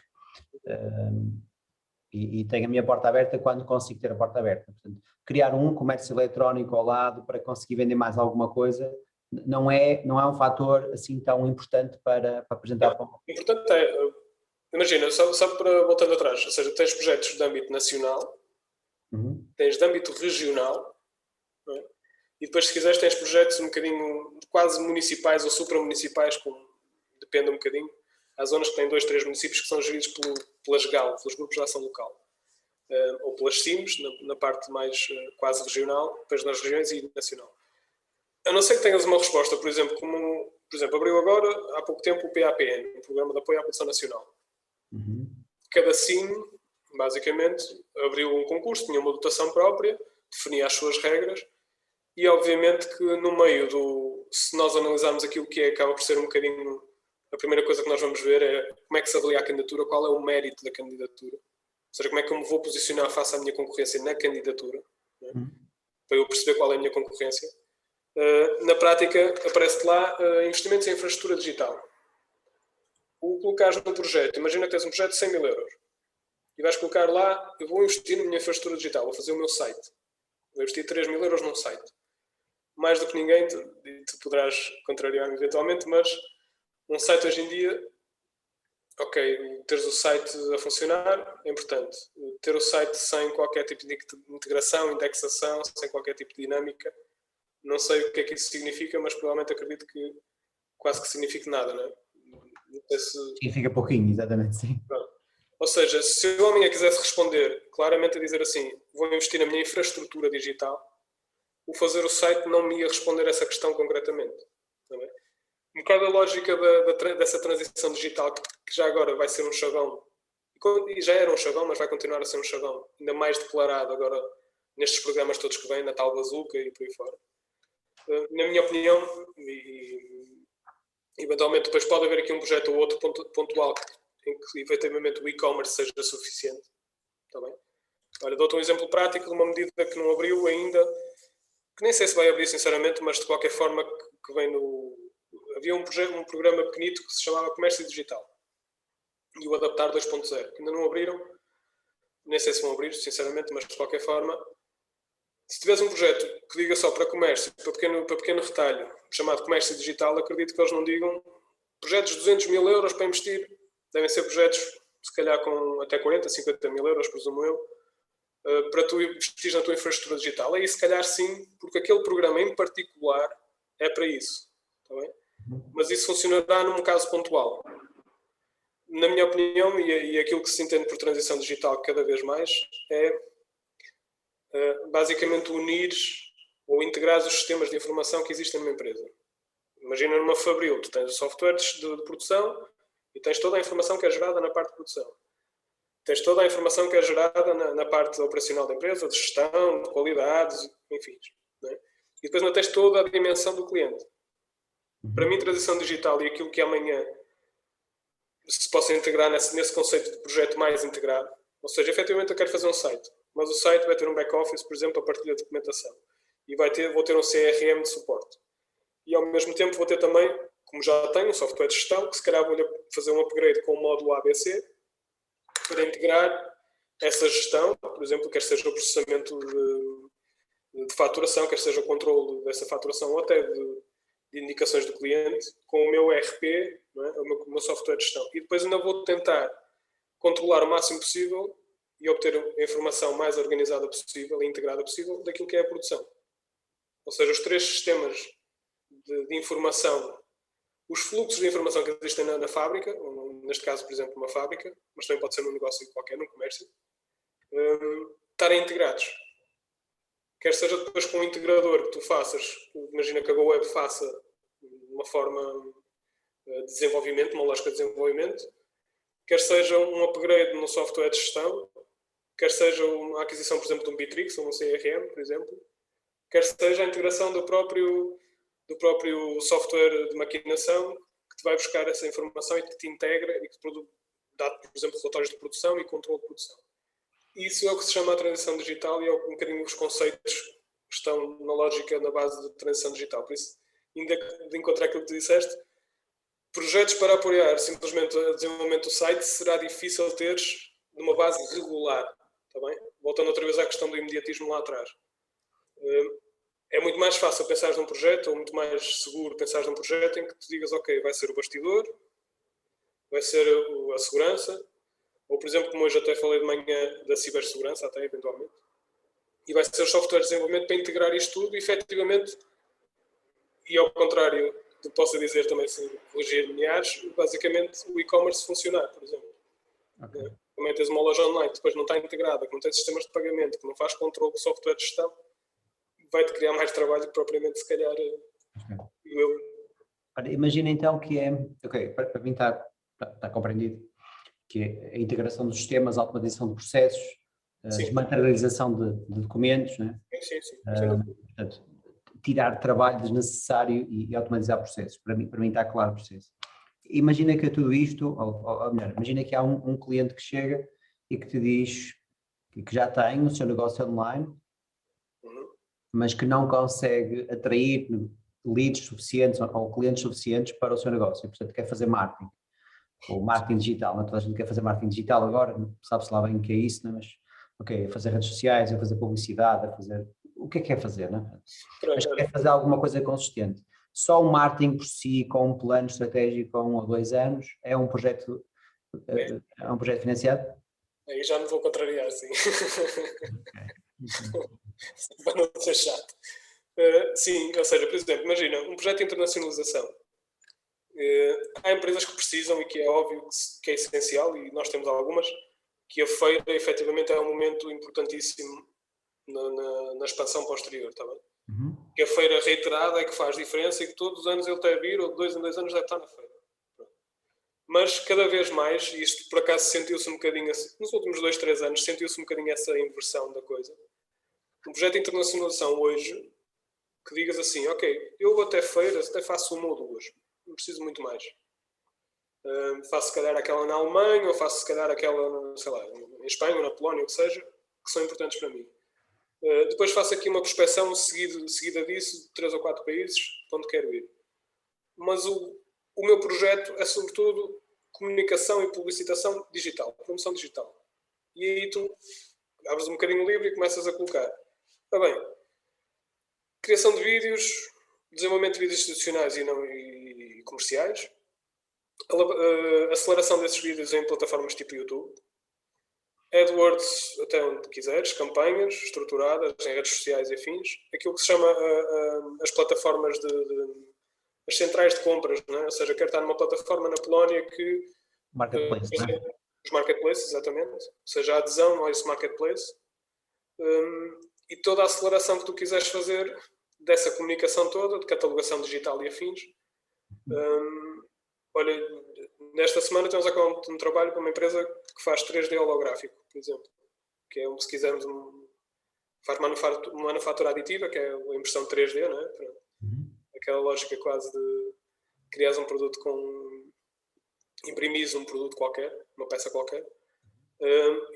e tenho a minha porta aberta quando consigo ter a porta aberta. Portanto, criar um comércio eletrónico ao lado para conseguir vender mais alguma coisa não é um fator assim tão importante para apresentar. O importante é, imagina, só para voltando atrás, ou seja, tens projetos de âmbito nacional, tens de âmbito regional, não é? E depois, se quiseres, tens projetos um bocadinho quase municipais ou supramunicipais, depende um bocadinho. Há zonas que têm 2, 3 municípios que são geridos pelas GAL, pelos Grupos de Ação Local, ou pelas CIMs, na parte mais quase regional, depois nas regiões e nacional. A não ser que tenhas uma resposta, por exemplo, abriu agora, há pouco tempo, o PAPN, o Programa de Apoio à Produção Nacional. Cada CIM, basicamente, abriu um concurso, tinha uma dotação própria, definia as suas regras, e obviamente que no meio se nós analisarmos aquilo que acaba por ser um bocadinho, a primeira coisa que nós vamos ver é como é que se avalia a candidatura, qual é o mérito da candidatura, ou seja, como é que eu me vou posicionar face à minha concorrência na candidatura, né? Para eu perceber qual é a minha concorrência. Na prática, aparece lá investimentos em infraestrutura digital. O colocares num projeto, imagina que tens um projeto de 100 mil euros e vais colocar lá, eu vou investir na minha infraestrutura digital, vou fazer o meu site, vou investir 3 mil euros num site. Mais do que ninguém, tu poderás contrariar-me eventualmente, mas um site hoje em dia, teres o site a funcionar é importante. Ter o site sem qualquer tipo de integração, indexação, sem qualquer tipo de dinâmica, não sei o que é que isso significa, mas provavelmente acredito que quase que signifique nada, não é? Não sei se... Significa pouquinho, exatamente, sim. Pronto. Ou seja, se eu amanhã quisesse responder claramente a dizer assim, vou investir na minha infraestrutura digital, o fazer o site não me ia responder essa questão concretamente. Também. Um bocado a lógica dessa transição digital, que já agora vai ser um chavão, e já era um chavão, mas vai continuar a ser um chavão, ainda mais declarado agora nestes programas todos que vêm, na tal bazuca e por aí fora. Na minha opinião, e eventualmente depois pode haver aqui um projeto ou outro pontual em que efetivamente o e-commerce seja suficiente. Está bem? Olha, dou-te um exemplo prático de uma medida que não abriu ainda, que nem sei se vai abrir sinceramente, mas de qualquer forma que vem no... Havia um programa pequenito que se chamava Comércio Digital e o Adaptar 2.0, que ainda não abriram, nem sei se vão abrir sinceramente, mas de qualquer forma, se tiveres um projeto que diga só para comércio, para pequeno retalho, chamado Comércio Digital, acredito que eles não digam projetos de 200 mil euros para investir, devem ser projetos, se calhar com até 40, 50 mil euros, presumo eu, para tu investir na tua infraestrutura digital. Aí se calhar sim, porque aquele programa em particular é para isso. Está bem? Mas isso funcionará num caso pontual. Na minha opinião, e aquilo que se entende por transição digital cada vez mais, é basicamente unir ou integrar os sistemas de informação que existem numa empresa. Imagina numa Fabril, tu tens softwares de produção e tens toda a informação que é gerada na parte de produção. Tens toda a informação que é gerada na parte operacional da empresa, de gestão, de qualidades, enfim. Né? E depois não tens toda a dimensão do cliente. Para mim, transição digital e aquilo que amanhã se possa integrar nesse conceito de projeto mais integrado, ou seja, efetivamente eu quero fazer um site, mas o site vai ter um back-office, por exemplo, a partilha de documentação. E vou ter um CRM de suporte. E ao mesmo tempo vou ter também, como já tenho, um software de gestão, que se calhar vou fazer um upgrade com o módulo ABC para integrar essa gestão, por exemplo, quer seja o processamento de faturação, quer seja o controle dessa faturação ou até de indicações do cliente, com o meu ERP, não é? O meu software de gestão. E depois ainda vou tentar controlar o máximo possível e obter a informação mais organizada possível e integrada possível daquilo que é a produção. Ou seja, os três sistemas de informação, os fluxos de informação que existem na fábrica, ou neste caso, por exemplo, uma fábrica, mas também pode ser num negócio qualquer, num comércio, estarem integrados. Quer seja depois com um integrador que tu faças, imagina que a GoWeb faça uma forma de desenvolvimento, uma lógica de desenvolvimento, quer seja um upgrade no software de gestão, quer seja uma aquisição, por exemplo, de um Bitrix ou um CRM, por exemplo, quer seja a integração do próprio software de maquinação que te vai buscar essa informação e que te integra e que te dá, por exemplo, relatórios de produção e controle de produção. Isso é o que se chama a transição digital e é um bocadinho os conceitos que estão na lógica, na base de transição digital. Por isso, ainda de encontrar aquilo que tu disseste, projetos para apoiar simplesmente o desenvolvimento do site será difícil teres numa base regular. Está bem? Voltando outra vez à questão do imediatismo lá atrás. É muito mais fácil pensar num projeto, ou muito mais seguro pensar num projeto em que tu digas, ok, vai ser o bastidor, vai ser a segurança, ou por exemplo, como hoje até falei de manhã da cibersegurança, até eventualmente, e vai ser o software de desenvolvimento para integrar isto tudo, e efetivamente, e ao contrário do que posso dizer também sem corrigir lineares, basicamente o e-commerce funcionar, por exemplo. Okay. Também tens uma loja online que depois não está integrada, que não tem sistemas de pagamento, que não faz controle do software de gestão, vai-te criar mais trabalho que propriamente, se calhar, eu. Imagina então que é, ok, para mim está compreendido, que é a integração dos sistemas, a automatização de processos, a desmaterialização de documentos, né? Sim. Portanto, tirar trabalho desnecessário e automatizar processos. Para mim está claro o processo. Imagina que tudo isto, ou melhor, imagina que há um cliente que chega e que te diz que já tem o seu negócio online, mas que não consegue atrair leads suficientes ou clientes suficientes para o seu negócio. Portanto, quer fazer marketing. Ou marketing digital, não toda a gente quer fazer marketing digital agora, sabe-se lá bem o que é isso, não é? Mas, ok, a fazer redes sociais, a fazer publicidade, a fazer... O que é quer fazer, não é? Mas quer fazer alguma coisa consistente. Só o marketing por si, com um plano estratégico com 1 ou 2 anos, é um projeto financiado? Aí já me vou contrariar, sim. Okay. Para não ser chato. Sim, ou seja, por exemplo, imagina, um projeto de internacionalização. Há empresas que precisam e que é óbvio que é essencial, e nós temos algumas, que a feira efetivamente é um momento importantíssimo na expansão posterior, está bem? Que a feira reiterada é que faz diferença e que todos os anos ele deve vir, ou de 2 em 2 anos deve estar na feira. Mas cada vez mais, e isto por acaso sentiu-se um bocadinho, nos últimos 2, 3 anos, sentiu-se um bocadinho essa inversão da coisa. Um projeto de internacionalização hoje, que digas assim, ok, eu vou até feiras, até faço 1 ou 2, não preciso muito mais. Faço se calhar aquela na Alemanha, ou faço se calhar aquela, sei lá, em Espanha ou na Polónia, o que seja, que são importantes para mim. Depois faço aqui uma prospeção seguida disso, de 3 ou 4 países, para onde quero ir. Mas o meu projeto é sobretudo comunicação e publicitação digital, promoção digital. E aí tu abres um bocadinho livre e começas a colocar. Está bem, criação de vídeos, desenvolvimento de vídeos institucionais e comerciais, aceleração desses vídeos em plataformas tipo YouTube, AdWords até onde quiseres, campanhas estruturadas em redes sociais e afins, aquilo que se chama as plataformas as centrais de compras, não é? Ou seja, quero estar numa plataforma na Polónia que Marketplace, não é? os marketplaces, exatamente, ou seja, a adesão a esse marketplace, e toda a aceleração que tu quiseres fazer dessa comunicação toda, de catalogação digital e afins. Olha, nesta semana temos um trabalho com uma empresa que faz 3D holográfico, por exemplo, que é, se quisermos, faz manufatura aditiva, que é a impressão 3D, não é? Aquela lógica quase de criares um produto imprimires um produto qualquer, uma peça qualquer.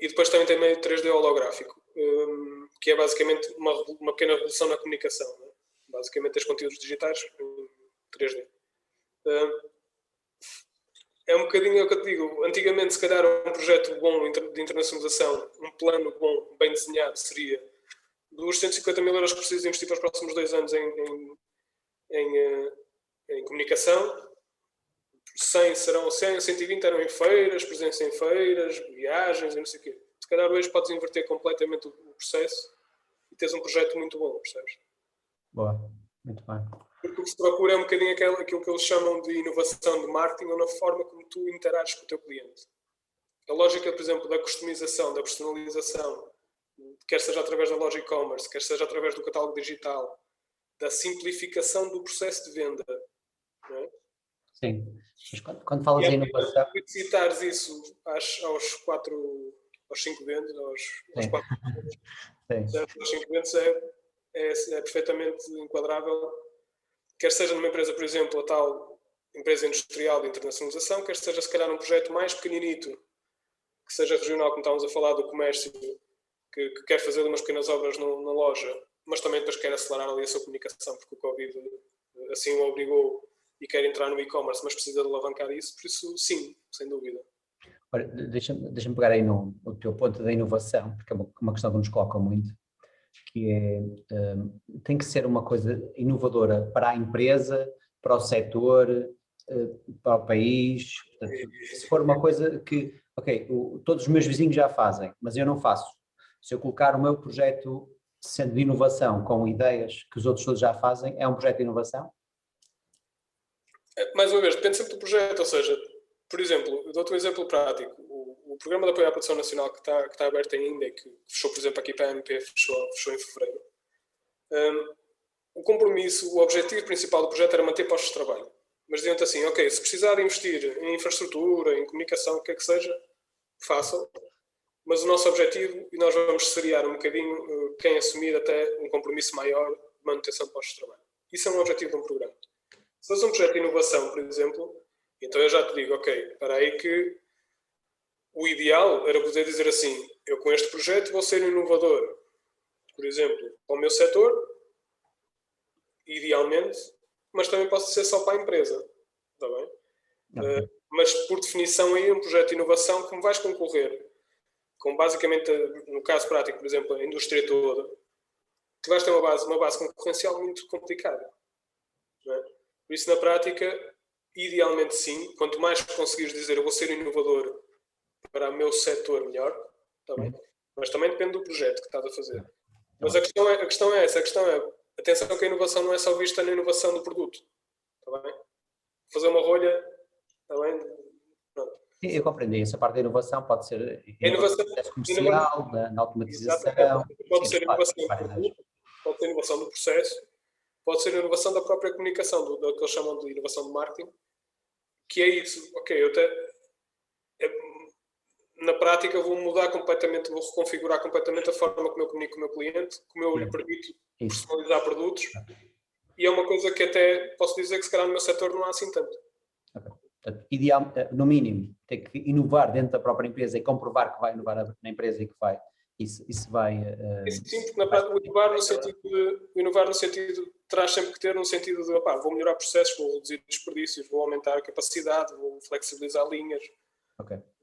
E depois também tem meio 3D holográfico, que é basicamente uma pequena revolução na comunicação, não é? Basicamente tens conteúdos digitais em 3D. É um bocadinho o que eu te digo. Antigamente, se calhar, um projeto bom de internacionalização, um plano bom, bem desenhado, seria dos 150 mil euros que precisas investir para os próximos 2 anos em comunicação. 100 serão 100, 120 eram em feiras, presença em feiras, viagens e não sei o quê. Se calhar hoje podes inverter completamente o processo e tens um projeto muito bom, percebes? Boa, muito bem. Porque o que se procura é um bocadinho aquilo que eles chamam de inovação de marketing ou na forma como tu interages com o teu cliente. A lógica, por exemplo, da customização, da personalização, quer seja através da loja e-commerce, quer seja através do catálogo digital, da simplificação do processo de venda. Não é? Sim. Mas quando falas em inovação... Se citares isso aos 5 ventos, aos 4 aos 5 ventos, é perfeitamente enquadrável, quer seja numa empresa, por exemplo, a tal empresa industrial de internacionalização, quer seja se calhar um projeto mais pequeninito, que seja regional, como estávamos a falar do comércio, que quer fazer umas pequenas obras na loja, mas também depois quer acelerar ali a sua comunicação, porque o Covid assim o obrigou e quer entrar no e-commerce, mas precisa de alavancar isso, por isso sim, sem dúvida. Olha, deixa-me pegar aí no teu ponto da inovação, porque é uma questão que nos coloca muito, que é, tem que ser uma coisa inovadora para a empresa, para o setor, para o país. Portanto, se for uma coisa que, ok, todos os meus vizinhos já fazem, mas eu não faço. Se eu colocar o meu projeto sendo de inovação com ideias que os outros todos já fazem, é um projeto de inovação? Mais uma vez, depende sempre do projeto, ou seja, por exemplo, eu dou-te um exemplo prático. O programa de apoio à produção nacional que está aberto ainda e que fechou, por exemplo, aqui para a AMP, fechou em fevereiro. O compromisso, o objetivo principal do projeto era manter postos de trabalho. Mas diziam-te assim, ok, se precisar de investir em infraestrutura, em comunicação, o que é que seja, façam. Mas o nosso objetivo, e nós vamos seriar um bocadinho quem assumir até um compromisso maior de manutenção de postos de trabalho. Isso é um objetivo de um programa. Se fosse um projeto de inovação, por exemplo, então eu já te digo, ok, para aí que o ideal era poder dizer assim, eu com este projeto vou ser um inovador, por exemplo, para o meu setor, idealmente, mas também posso ser só para a empresa, está bem? Okay. Mas por definição aí um projeto de inovação, como vais concorrer com basicamente, no caso prático, por exemplo, a indústria toda, tu vais ter uma base concorrencial muito complicada. Não é? Por isso, na prática, idealmente sim, quanto mais conseguires dizer eu vou ser inovador para o meu setor, melhor, tá bem? Mas também depende do projeto que estás a fazer. Mas a questão é essa, atenção que a inovação não é só vista na inovação do produto, tá bem? Fazer uma rolha, tá bem? Pronto. Eu compreendi, essa parte da inovação pode ser inovação do processo comercial, na automatização. Pode ser inovação do produto, pode ser inovação do processo, pode ser inovação da própria comunicação, do que eles chamam de inovação de marketing, que é isso. Ok, na prática vou mudar completamente, vou reconfigurar completamente a forma como eu comunico com o meu cliente, como eu lhe permito personalizar produtos, e é uma coisa que até posso dizer que se calhar no meu setor não há assim tanto. Okay. Portanto, ideal, no mínimo, ter que inovar dentro da própria empresa e comprovar que vai inovar na empresa e que vai, isso vai... Sim, porque na prática o inovar no sentido, traz sempre que ter no sentido de, vou melhorar processos, vou reduzir desperdícios, vou aumentar a capacidade, vou flexibilizar linhas,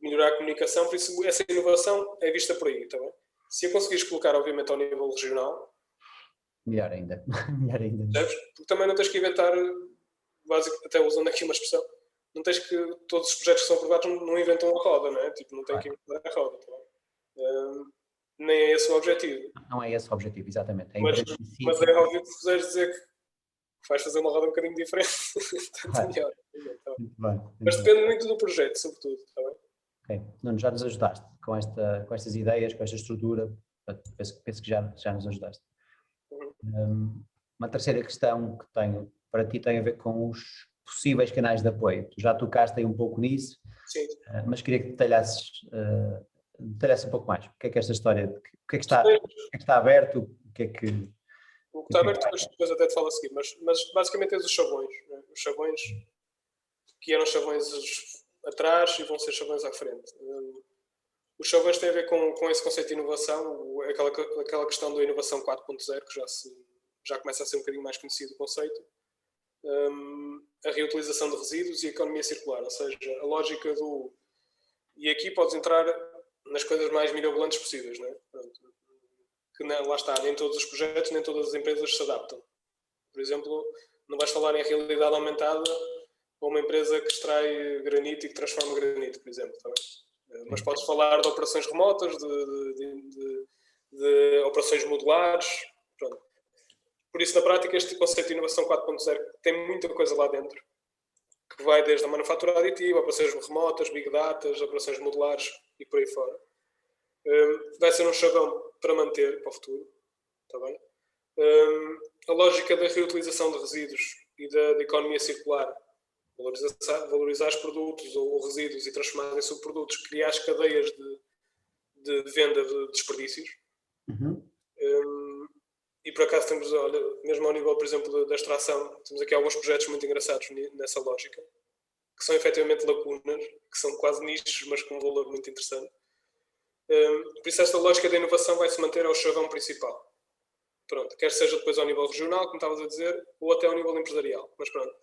melhorar a comunicação, por isso essa inovação é vista por aí, tá bem? Se a conseguires colocar, obviamente, ao nível regional... Melhor ainda, melhor ainda. Sabes? Porque também não tens que inventar, até usando aqui uma expressão, não tens que, todos os projetos que são aprovados não inventam a roda, não é? Tipo, não tem que inventar a roda, tá? Nem é esse o objetivo. Não é esse o objetivo, exatamente. Mas é óbvio que puderes dizer que vais fazer uma roda um bocadinho diferente, tanto melhor. Então. Mas depende muito do projeto, sobretudo, está bem? Ok, Nuno, já nos ajudaste com estas ideias, com esta estrutura, penso que já nos ajudaste. Uma terceira questão que tenho para ti tem a ver com os possíveis canais de apoio. Tu já tocaste aí um pouco nisso, sim. Mas queria que detalhasse um pouco mais. O que é esta história? O que é que está aberto? O que está aberto, depois até te falo a seguir, mas basicamente tens os chavões, né? Os chavões que eram chavões atrás e vão ser chavões à frente. Os chavões têm a ver com esse conceito de inovação, aquela questão da inovação 4.0, que já começa a ser um bocadinho mais conhecido o conceito. A reutilização de resíduos e a economia circular, ou seja, a lógica do... E aqui podes entrar nas coisas mais mirabolantes possíveis, não é? Que lá está, nem todos os projetos, nem todas as empresas se adaptam. Por exemplo, não vais falar em realidade aumentada a uma empresa que extrai granito e que transforma granito, por exemplo, tá bem? Mas podes falar de operações remotas, de operações modulares, pronto. Por isso, na prática, este conceito de inovação 4.0 tem muita coisa lá dentro, que vai desde a manufatura aditiva, operações remotas, big data, operações modulares e por aí fora. Vai ser um chavão para manter para o futuro, está bem? A lógica da reutilização de resíduos e da economia circular, valorizar os produtos ou resíduos e transformar em subprodutos, criar as cadeias de venda de desperdícios. E por acaso temos, olha, mesmo ao nível, por exemplo, da extração, temos aqui alguns projetos muito engraçados nessa lógica, que são efetivamente lacunas, que são quase nichos, mas com um valor muito interessante. Por isso esta lógica da inovação vai se manter ao chavão principal. Pronto, quer seja depois ao nível regional, como estavas a dizer, ou até ao nível empresarial. Mas pronto.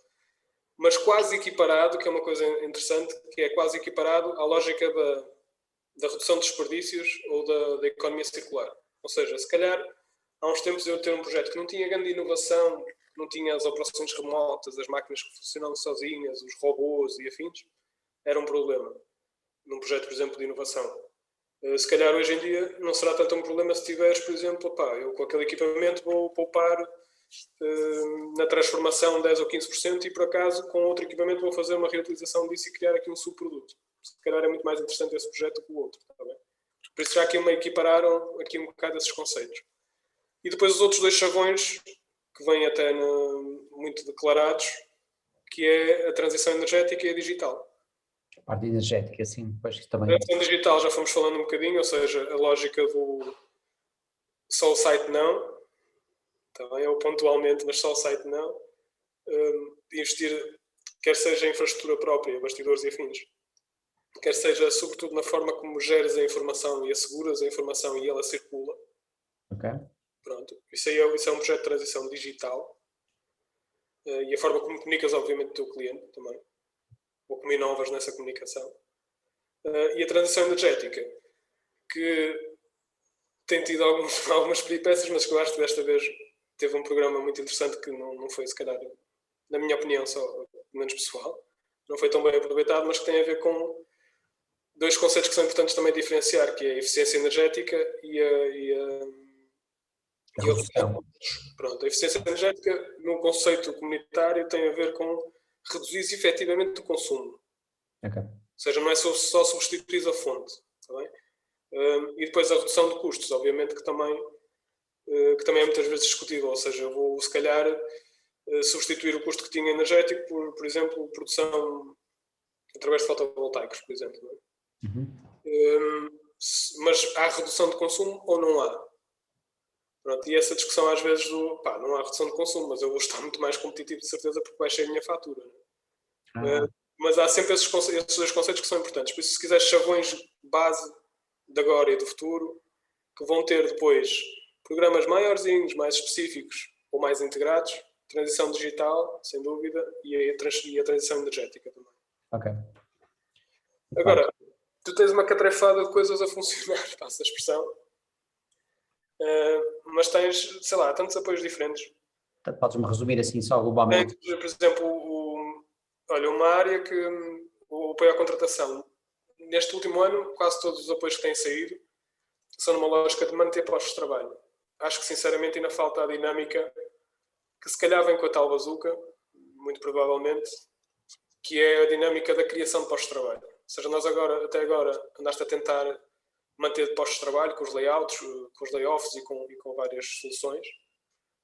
Mas quase equiparado, que é uma coisa interessante, que é quase equiparado à lógica da redução de desperdícios ou da economia circular. Ou seja, se calhar há uns tempos eu ter um projeto que não tinha grande inovação, não tinha as operações remotas, as máquinas que funcionam sozinhas, os robôs e afins, era um problema. Num projeto, por exemplo, de inovação. Se calhar hoje em dia não será tanto um problema se tiveres, por exemplo, eu com aquele equipamento vou poupar na transformação 10 ou 15% e por acaso com outro equipamento vou fazer uma reutilização disso e criar aqui um subproduto. Se calhar é muito mais interessante esse projeto que o outro. Tá bem? Por isso já aqui me equipararam aqui um bocado esses conceitos. E depois os outros dois chavões que vêm até muito declarados, que é a transição energética e a digital. A parte energética, sim, depois que também... A transição digital já fomos falando um bocadinho, ou seja, a lógica do só o site não, também é pontualmente, mas só o site não. Investir, quer seja em infraestrutura própria, bastidores e afins, quer seja sobretudo na forma como geres a informação e asseguras a informação e ela circula. Ok. Pronto. Isso é um projeto de transição digital. E a forma como comunicas, obviamente, o teu cliente também. Ou como inovas nessa comunicação. E a transição energética, que tem tido algumas peripécias, mas que eu acho que desta vez teve um programa muito interessante que não foi, se calhar, na minha opinião, só menos pessoal, não foi tão bem aproveitado, mas que tem a ver com dois conceitos que são importantes também diferenciar, que é a eficiência energética e a redução. Pronto, a eficiência energética, no conceito comunitário, tem a ver com reduzir efetivamente o consumo. Okay. Ou seja, não é só substituir a fonte. Tá bem? E depois a redução de custos, obviamente, que também é muitas vezes discutível. Ou seja, eu vou, se calhar, substituir o custo que tinha energético por exemplo, produção através de fotovoltaicos, por exemplo. Não é? Mas há redução de consumo ou não há? Pronto, e essa discussão às vezes não há redução de consumo, mas eu vou estar muito mais competitivo de certeza porque baixei a minha fatura. Mas há sempre esses dois conceitos que são importantes. Por isso, se quiseres chavões base de agora e do futuro, que vão ter depois programas maiorzinhos, mais específicos ou mais integrados, transição digital, sem dúvida, e a transição energética também. Ok. Agora, tu tens uma catrefada de coisas a funcionar, passa a expressão. Mas tens, sei lá, tantos apoios diferentes. Podes-me resumir assim só globalmente? Por exemplo, Olha, uma área que o apoio à contratação, neste último ano, quase todos os apoios que têm saído são numa lógica de manter postos de trabalho. Acho que, sinceramente, ainda falta a dinâmica que se calhar vem com a tal bazuca, muito provavelmente, que é a dinâmica da criação de postos de trabalho. Ou seja, nós até agora andaste a tentar manter postos de trabalho com os layouts, com os layoffs e com várias soluções.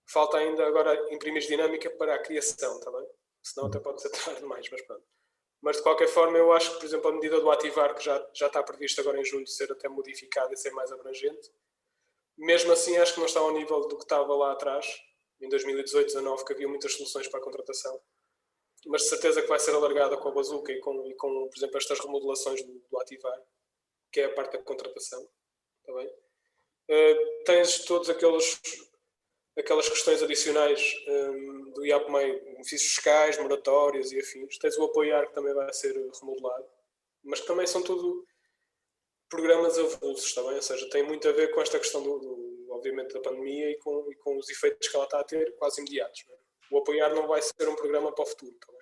Falta ainda agora imprimir dinâmica para a criação, está bem? Senão até pode ser tarde demais, mas pronto. Mas de qualquer forma eu acho que, por exemplo, a medida do ativar, que já está prevista agora em junho de ser até modificada e ser mais abrangente, mesmo assim acho que não está ao nível do que estava lá atrás, em 2018, 2019, que havia muitas soluções para a contratação. Mas de certeza que vai ser alargada com a bazuca e com por exemplo, estas remodelações do ativar, que é a parte da contratação. Está bem? Tens todos aquelas questões adicionais do IAPMEI, benefícios fiscais, moratórias e afins. Tens o apoiar, que também vai ser remodelado, mas que também são tudo programas avulsos, está bem? Ou seja, tem muito a ver com esta questão, obviamente, da pandemia e com os efeitos que ela está a ter, quase imediatos. Não é? O apoiar não vai ser um programa para o futuro, está bem?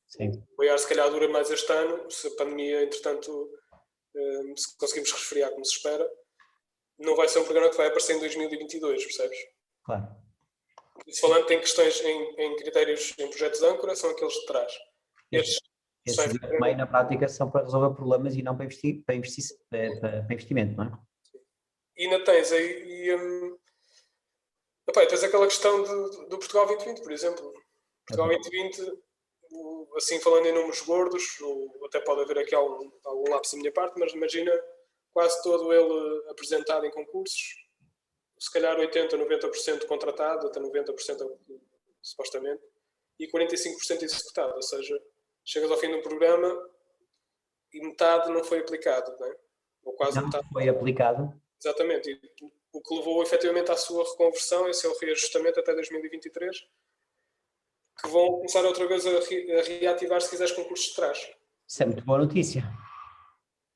Sim. O apoiar, se calhar, dura mais este ano, se a pandemia, entretanto, se conseguimos resfriar como se espera, não vai ser um programa que vai aparecer em 2022, percebes? Claro. Isso falando, tem questões em critérios, em projetos de âncora, são aqueles de trás. Esses também, na prática, são para resolver problemas e não para investimento, não é? E ainda tens aí... tens aquela questão do Portugal 2020, por exemplo. Portugal 2020, assim falando em números gordos, até pode haver aqui algum lapso da minha parte, mas imagina quase todo ele apresentado em concursos, se calhar 80%, 90% contratado, até 90% supostamente, e 45% executado, ou seja, chegas ao fim de um programa e metade não foi aplicado, não é? Ou quase não metade. Foi aplicado. Exatamente, e o que levou efetivamente à sua reconversão, esse é o reajustamento até 2023, que vão começar outra vez a reativar se quiseres concursos de trás. Isso é muito boa notícia.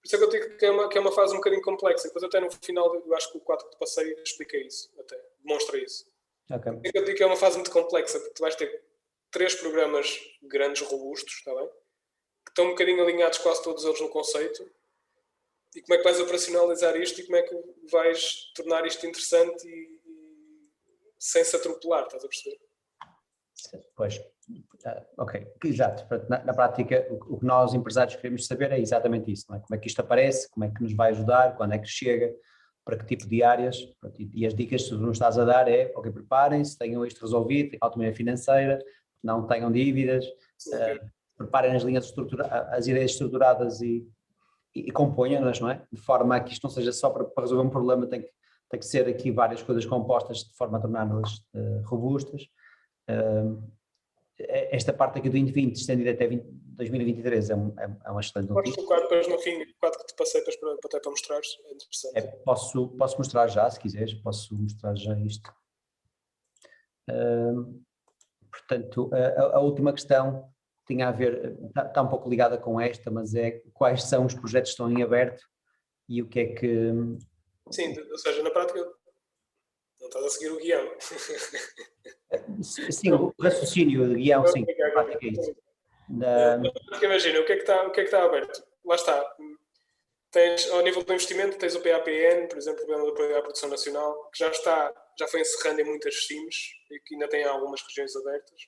Por isso é que eu digo que é uma fase um bocadinho complexa. Depois até no final, eu acho que o 4 que te passei explica isso, até demonstra isso. Okay. Por isso é que eu digo que é uma fase muito complexa, porque tu vais ter 3 programas grandes, robustos, está bem? Que estão um bocadinho alinhados quase todos eles no conceito. E como é que vais operacionalizar isto e como é que vais tornar isto interessante e sem se atropelar, estás a perceber? Pois, ok, exato. Na prática, o que nós empresários queremos saber é exatamente isso, não é? Como é que isto aparece, como é que nos vai ajudar, quando é que chega, para que tipo de áreas, e as dicas que tu nos estás a dar é, ok, preparem-se, tenham isto resolvido, autonomia financeira, não tenham dívidas, preparem as linhas as ideias estruturadas e componham-nas, não é? De forma a que isto não seja só para resolver um problema, tem que ser aqui várias coisas compostas de forma a torná-las robustas. Esta parte aqui do 2020 estendida até 2023 é uma excelente notícia. Mostra o quadro depois no fim, o quadro que te passei até para mostrares, é interessante. Posso mostrar já, se quiseres, posso mostrar já isto. Portanto, a última questão tinha a ver, está um pouco ligada com esta, mas é quais são os projetos que estão em aberto e o que é que... Sim, ou seja, na prática não estás a seguir o guião. Sim, o raciocínio de guião, sim, na prática é isso. Imagina, o que é que está aberto? Lá está. Tens, ao nível do investimento, tens o PAPN, por exemplo, o Programa de Apoio à Produção Nacional, que já foi encerrando em muitas CIMs e que ainda tem algumas regiões abertas.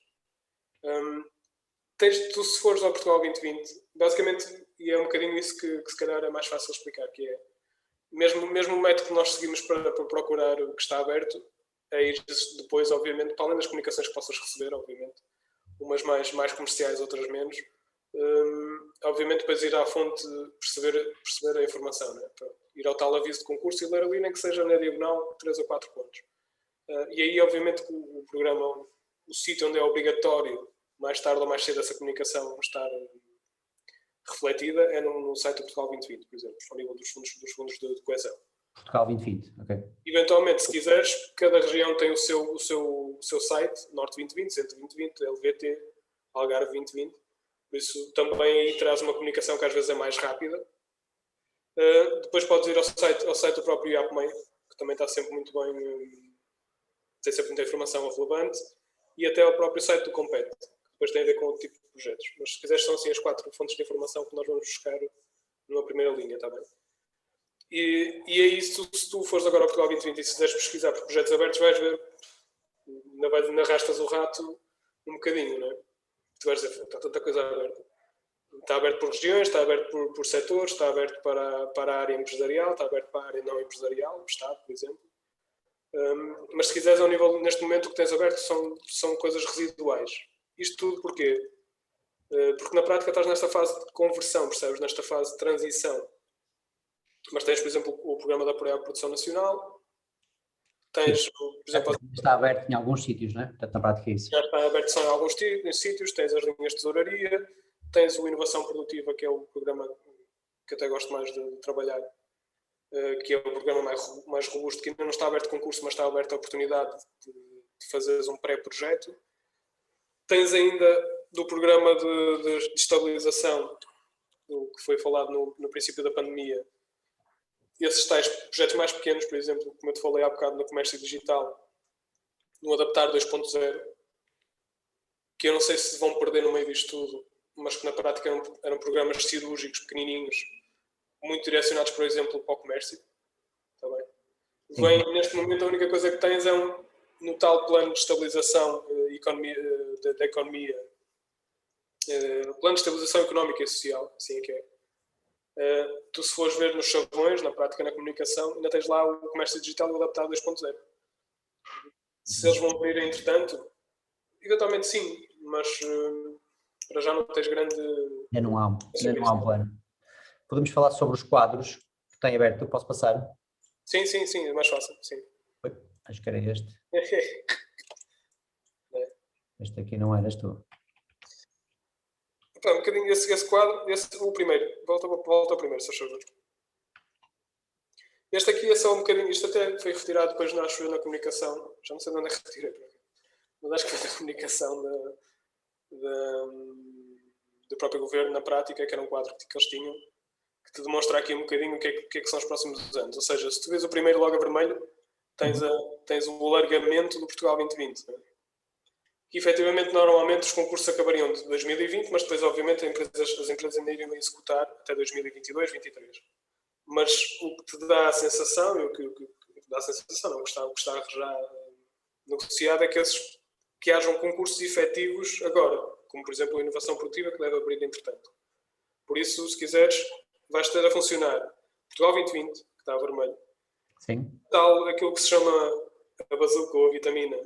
Tu, se fores ao Portugal 2020, basicamente, e é um bocadinho isso que se calhar é mais fácil explicar, que é mesmo o método que nós seguimos para procurar o que está aberto, é ir depois, obviamente, para além das comunicações que possas receber, obviamente, umas mais comerciais, outras menos, obviamente depois ir à fonte perceber a informação, né? Para ir ao tal aviso de concurso e ler ali, nem que seja na diagonal, 3 ou 4 pontos. E aí, obviamente, que o programa, o sítio onde é obrigatório, mais tarde ou mais cedo, essa comunicação estar refletida é no site do Portugal 2020, por exemplo, ao nível dos fundos de coesão. Portugal 2020, ok. Eventualmente, se quiseres, cada região tem o seu site, Norte 2020, Centro 2020, LVT, Algarve 2020, por isso também aí traz uma comunicação que às vezes é mais rápida. Depois podes ir ao site do próprio IAPMEI, que também está sempre muito bem, tem sempre muita informação relevante, e até ao próprio site do Compete, que depois tem a ver com o tipo projetos. Mas se quiseres, são assim as 4 fontes de informação que nós vamos buscar numa primeira linha, está bem? E é isso, se tu fores agora ao Portugal 2020 e se quiseres pesquisar por projetos abertos, vais ver, ainda arrastas o rato um bocadinho, não é? Tu vais dizer, está tanta coisa aberta. Está aberto por regiões, está aberto por setores, está aberto para a área empresarial, está aberto para a área não empresarial, o Estado, por exemplo. Mas se quiseres, ao nível, neste momento, o que tens aberto são coisas residuais. Isto tudo porquê? Porque na prática estás nesta fase de conversão, percebes? Nesta fase de transição. Mas tens, por exemplo, o programa de apoio à produção nacional, tens, por exemplo... Está aberto em alguns sítios, não é? Portanto, na prática é isso. Já está aberto só em alguns sítios, tens as linhas de tesouraria, tens o Inovação Produtiva, que é o programa que até gosto mais de trabalhar, que é o programa mais robusto, que ainda não está aberto concurso, mas está aberto a oportunidade de fazeres um pré-projeto. Tens ainda do programa de estabilização, do que foi falado no princípio da pandemia, esses tais projetos mais pequenos, por exemplo, como eu te falei há bocado no comércio digital, no Adaptar 2.0, que eu não sei se vão perder no meio disto tudo, mas que na prática eram programas cirúrgicos pequenininhos, muito direcionados, por exemplo, para o comércio. Está bem? Neste momento a única coisa que tens é no tal plano de estabilização da economia, plano de estabilização económica e social, assim é que é. Tu, se fores ver nos chavões, na prática, na comunicação, ainda tens lá o comércio digital e o Adaptar 2.0. Se eles vão abrir, entretanto, eventualmente sim, mas para já não tens grande... Ainda não há um plano. Podemos falar sobre os quadros que têm aberto. Eu posso passar? Sim, é mais fácil, sim. Acho que era este. Este aqui não eras tu. Um bocadinho esse quadro, o primeiro. Volta ao primeiro, se achas. Este aqui é só um bocadinho, isto até foi retirado depois na comunicação, já não sei de onde é que retirei, mas acho que foi da comunicação do próprio governo na prática, que era um quadro que eles tinham, que te demonstra aqui um bocadinho o que é que são os próximos anos. Ou seja, se tu vês o primeiro logo a vermelho, tens o alargamento do Portugal 2020. Né? Que efetivamente, normalmente, os concursos acabariam de 2020, mas depois, obviamente, as empresas ainda iriam executar até 2022, 2023. Mas o que te dá a sensação, e o que dá a sensação, não, o que está já negociado, é que hajam concursos efetivos agora, como, por exemplo, a inovação produtiva, que deve abrir entretanto. Por isso, se quiseres, vais ter a funcionar Portugal 2020, que está a vermelho. Sim. Tal, aquilo que se chama a bazuca ou a vitamina,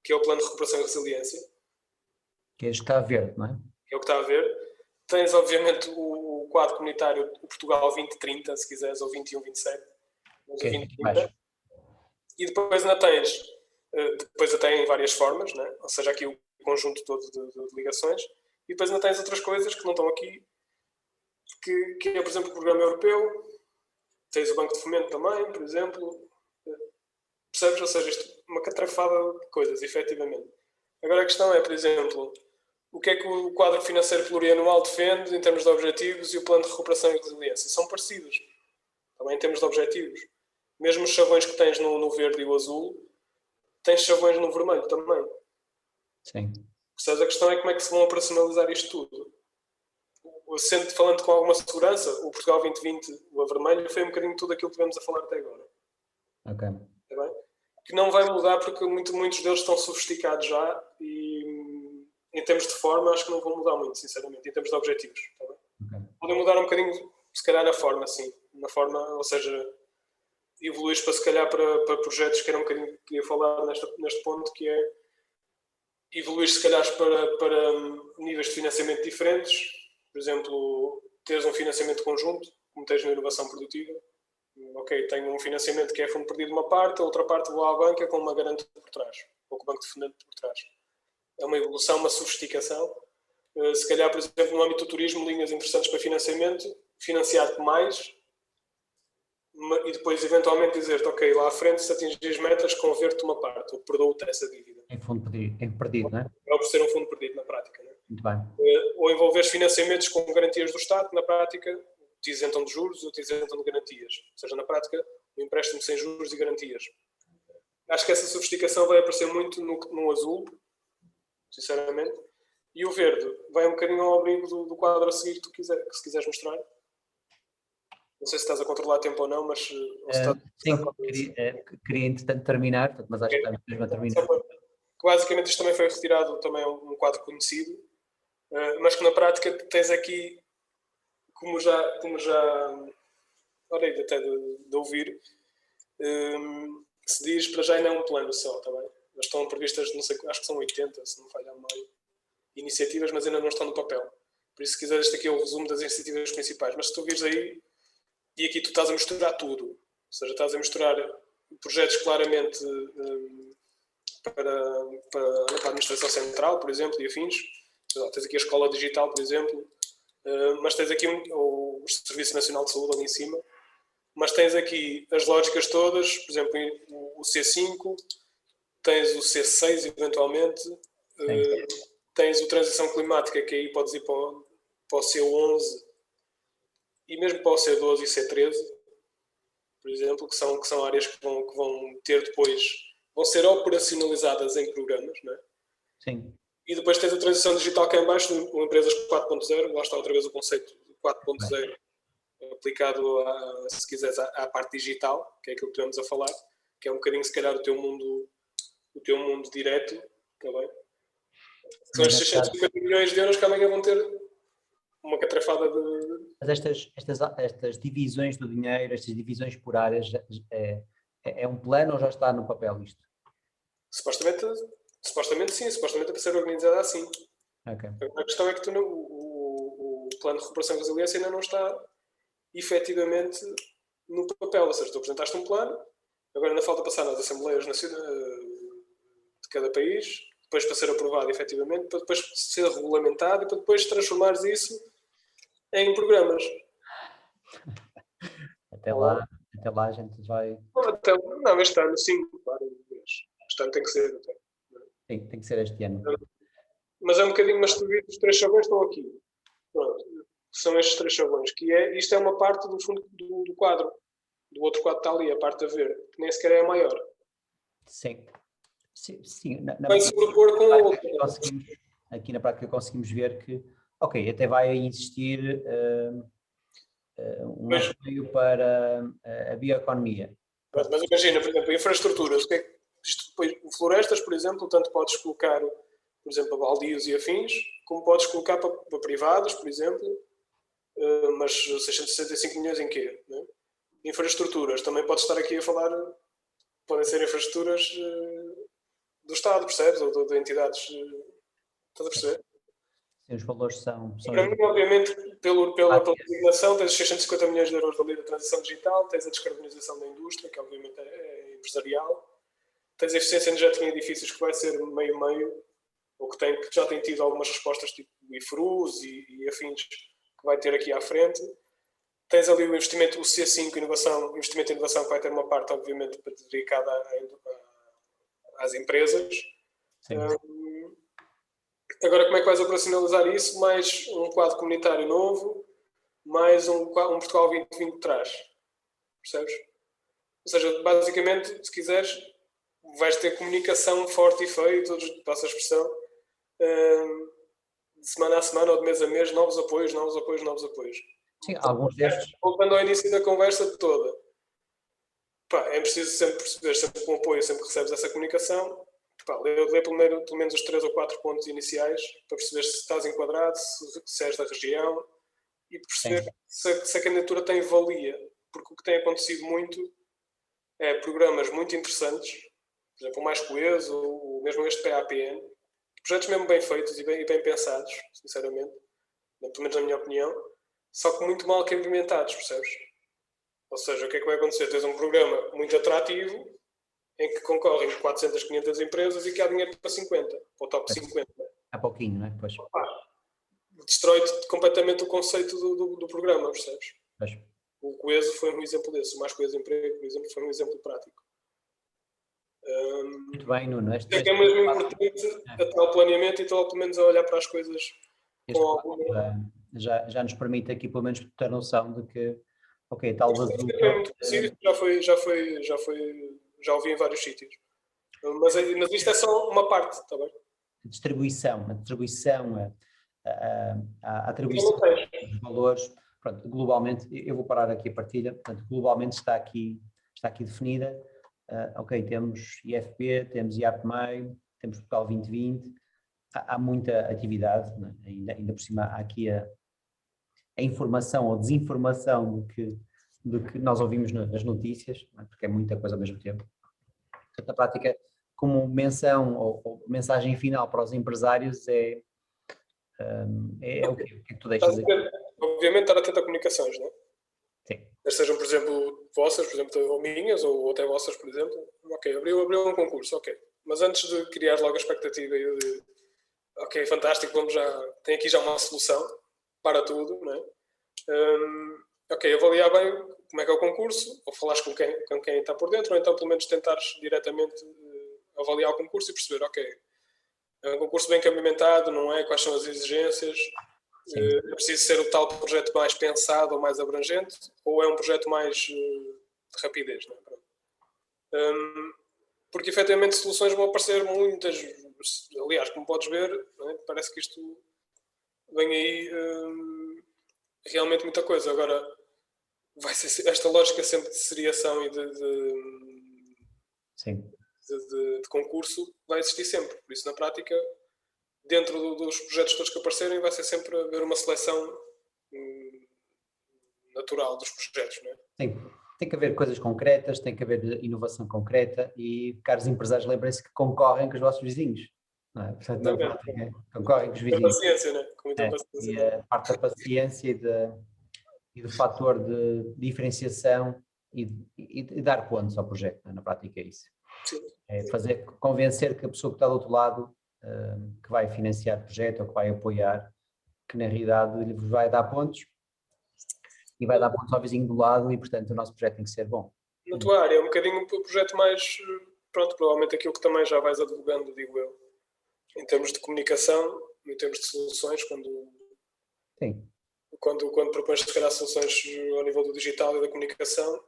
que é o Plano de Recuperação e Resiliência. Que é este que está a verde, não é? Que é o que está a ver. Tens, obviamente, o quadro comunitário, o Portugal 2030, se quiseres, ou 21-27. Mas okay, 2030. E depois ainda tens, depois até em várias formas, né? Ou seja, aqui o conjunto todo de ligações. E depois ainda tens outras coisas que não estão aqui, que é, por exemplo, o Programa Europeu. Tens o Banco de Fomento também, por exemplo. Percebes? Ou seja, isto é uma catrafada de coisas, efetivamente. Agora a questão é, por exemplo, o que é que o quadro financeiro plurianual defende em termos de objetivos e o plano de recuperação e resiliência? São parecidos, também em termos de objetivos. Mesmo os chavões que tens no verde e o azul, tens chavões no vermelho também. Sim. Percebes? A questão é como é que se vão operacionalizar isto tudo. Falando com alguma segurança, o Portugal 2020, o a vermelho, foi um bocadinho tudo aquilo que tivemos a falar até agora. Ok. Está bem? Que não vai mudar porque muitos deles estão sofisticados já e em termos de forma acho que não vão mudar muito, sinceramente, em termos de objetivos. Está bem? Okay. Podem mudar um bocadinho, se calhar, na forma, sim. Na forma, ou seja, evoluir para se calhar para projetos que era um bocadinho que ia falar neste ponto, que é evoluir se calhar para níveis de financiamento diferentes. Por exemplo, teres um financiamento conjunto, como tens na inovação produtiva. Ok, tenho um financiamento que é fundo perdido uma parte, a outra parte vou à banca com uma garante por trás, ou com o banco de fomento por trás. É uma evolução, uma sofisticação. Se calhar, por exemplo, no âmbito do turismo, linhas interessantes para financiamento, financiar mais e depois eventualmente dizer-te, ok, lá à frente, se atingires metas, converte uma parte, ou perdoo-te essa dívida. Em fundo perdido, não é? É por ser um fundo perdido na prática. Não é? Muito bem. Ou envolveres financiamentos com garantias do Estado, na prática, te isentam de juros ou te isentam de garantias. Ou seja, na prática, um empréstimo sem juros e garantias. Acho que essa sofisticação vai aparecer muito no azul, sinceramente. E o verde vai um bocadinho ao abrigo do quadro a seguir que se quiseres mostrar. Não sei se estás a controlar tempo ou não, mas... sim, queria entretanto terminar, mas acho que estamos mesmo a terminar. Basicamente isto também foi retirado, também é um quadro conhecido, mas que na prática tens aqui, como já orei até de ouvir, se diz para já ainda é um plano só, tá bem? Mas estão previstas, não sei, acho que são 80, se não falha a memória, iniciativas, mas ainda não estão no papel. Por isso, se quiseres, este aqui é o resumo das iniciativas principais. Mas se tu vires aí, e aqui tu estás a misturar tudo, ou seja, estás a misturar projetos claramente para a administração central, por exemplo, e afins. Tens aqui a escola digital, por exemplo, mas tens aqui o Serviço Nacional de Saúde ali em cima, mas tens aqui as lógicas todas, por exemplo, o C5, tens o C6 eventualmente, tens o Transição Climática, que aí podes ir para o C11 e mesmo para o C12 e C13, por exemplo, que são áreas que vão ter depois, vão ser operacionalizadas em programas, não é? Sim. E depois tens a transição digital cá em baixo, empresas 4.0, lá está outra vez o conceito de 4.0 aplicado, se quiseres, à parte digital, que é aquilo que estamos a falar, que é um bocadinho, se calhar, o teu mundo direto, está bem? São estes 650 milhões de euros que amanhã vão ter uma catrafada de... Mas estas divisões do dinheiro, estas divisões por áreas, é um plano ou já está no papel isto? Supostamente sim, supostamente é para ser organizada assim. Okay. A questão é que o plano de recuperação e resiliência ainda não está efetivamente no papel, ou seja, tu apresentaste um plano, agora ainda falta passar nas Assembleias Nacionais de cada país, depois para ser aprovado efetivamente, para depois ser regulamentado e para depois transformares isso em programas. Até lá a gente vai... Não, este ano sim, claro, este ano tem que ser até. Tem que ser este ano. Mas é um bocadinho, mas tu vês, os 3 chavões estão aqui. Pronto. São estes 3 chavões, isto é uma parte do fundo do quadro. Do outro quadro está ali, a parte a verde, que nem sequer é a maior. Sim. Vai se propor com o outro. Aqui na prática conseguimos ver que, ok, até vai existir um apoio para a bioeconomia. Mas imagina, por exemplo, infraestruturas. Florestas, por exemplo, tanto podes colocar, por exemplo, a baldios e afins, como podes colocar para privados, por exemplo, mas 665 milhões em quê? Né? Infraestruturas, também podes estar aqui a falar, podem ser infraestruturas do Estado, percebes? Ou de entidades, estás a perceber? Sim, os valores são... Para mim, obviamente, pela designação, tens os 650 milhões de euros da lei da transição digital, tens a descarbonização da indústria, que obviamente é empresarial, tens a eficiência energética em edifícios, que vai ser meio-meio, ou que já tem tido algumas respostas, tipo IFRUs e afins, que vai ter aqui à frente. Tens ali o investimento, o C5, investimento em inovação, que vai ter uma parte, obviamente, dedicada às empresas. Agora, como é que vais operacionalizar isso? Mais um quadro comunitário novo, mais um Portugal 2020 de trás. Percebes? Ou seja, basicamente, se quiseres, vais ter comunicação forte e feia, passa a expressão, de semana a semana ou de mês a mês, novos apoios. Sim, alguns destes. Voltando ao início da conversa toda, é preciso sempre perceber, sempre com apoio, sempre que recebes essa comunicação, lê pelo menos os 3 ou 4 pontos iniciais para perceber se estás enquadrado, se és da região e perceber se a candidatura tem valia, porque o que tem acontecido muito é programas muito interessantes, por exemplo, o Mais Coeso, ou mesmo este PAPN, projetos mesmo bem feitos e bem pensados, sinceramente, pelo menos na minha opinião, só que muito mal implementados, percebes? Ou seja, o que é que vai acontecer? Tens um programa muito atrativo em que concorrem 400, 500 empresas e que há dinheiro para 50, para o top 50. Há pouquinho, não é? Pois. Destrói-te completamente o conceito do programa, percebes? Pois. O Coeso foi um exemplo desse. O Mais Coeso Emprego, por exemplo, foi um exemplo prático. Muito bem, Nuno. É mesmo importante a tal planeamento e tal, pelo menos, a olhar para as coisas com alguma... Já nos permite aqui, pelo menos, ter noção de que, ok, tal bazuca... Já ouvi em vários sítios. Mas isto é só uma parte, está bem? distribuição, a atribuição dos valores. Pronto, globalmente, eu vou parar aqui a partilha, portanto, globalmente está aqui definida. Ok, temos IFP, temos IAPMEI, temos Portugal 2020, há muita atividade, né? ainda por cima há aqui a informação ou desinformação do que nós ouvimos nas notícias, né? Porque é muita coisa ao mesmo tempo. Portanto, na prática, como menção ou mensagem final para os empresários é o que é que tu deixas aqui? Obviamente estar atento a comunicações, não é? Sim. Sejam, por exemplo, vossas, por exemplo, ou minhas, ou até vossas, por exemplo. Ok, abriu um concurso, ok. Mas antes de criar logo a expectativa de ok, fantástico, tem aqui já uma solução para tudo, não é? Ok, avaliar bem como é que é o concurso, ou falares com quem está por dentro, ou então pelo menos tentares diretamente avaliar o concurso e perceber, ok, é um concurso bem caminhado, não é? Quais são as exigências? É preciso ser o tal projeto mais pensado ou mais abrangente, ou é um projeto mais de rapidez, não é? Porque efetivamente soluções vão aparecer muitas, aliás, como podes ver, não é? Parece que isto vem aí realmente muita coisa. Agora, vai ser esta lógica sempre de seriação e de concurso vai existir sempre. Por isso, na prática, dentro dos projetos todos que aparecerem, vai ser sempre haver uma seleção natural dos projetos, não é? Sim, tem que haver coisas concretas, tem que haver inovação concreta e, caros empresários, lembrem-se que concorrem com os vossos vizinhos. Não é? Portanto, na prática, concorrem com os vizinhos. Com paciência, não é? Com muita paciência. E a parte da paciência e do fator de diferenciação e dar pontos ao projeto, não é? Na prática é isso. Sim. É convencer que a pessoa que está do outro lado, que vai financiar o projeto ou que vai apoiar, que na realidade lhe vai dar pontos e vai dar pontos ao vizinho do lado e, portanto, o nosso projeto tem que ser bom. Na tua área é um bocadinho o projeto mais, pronto, provavelmente aquilo que também já vais advogando, digo eu, em termos de comunicação, em termos de soluções, quando propões se calhar soluções ao nível do digital e da comunicação,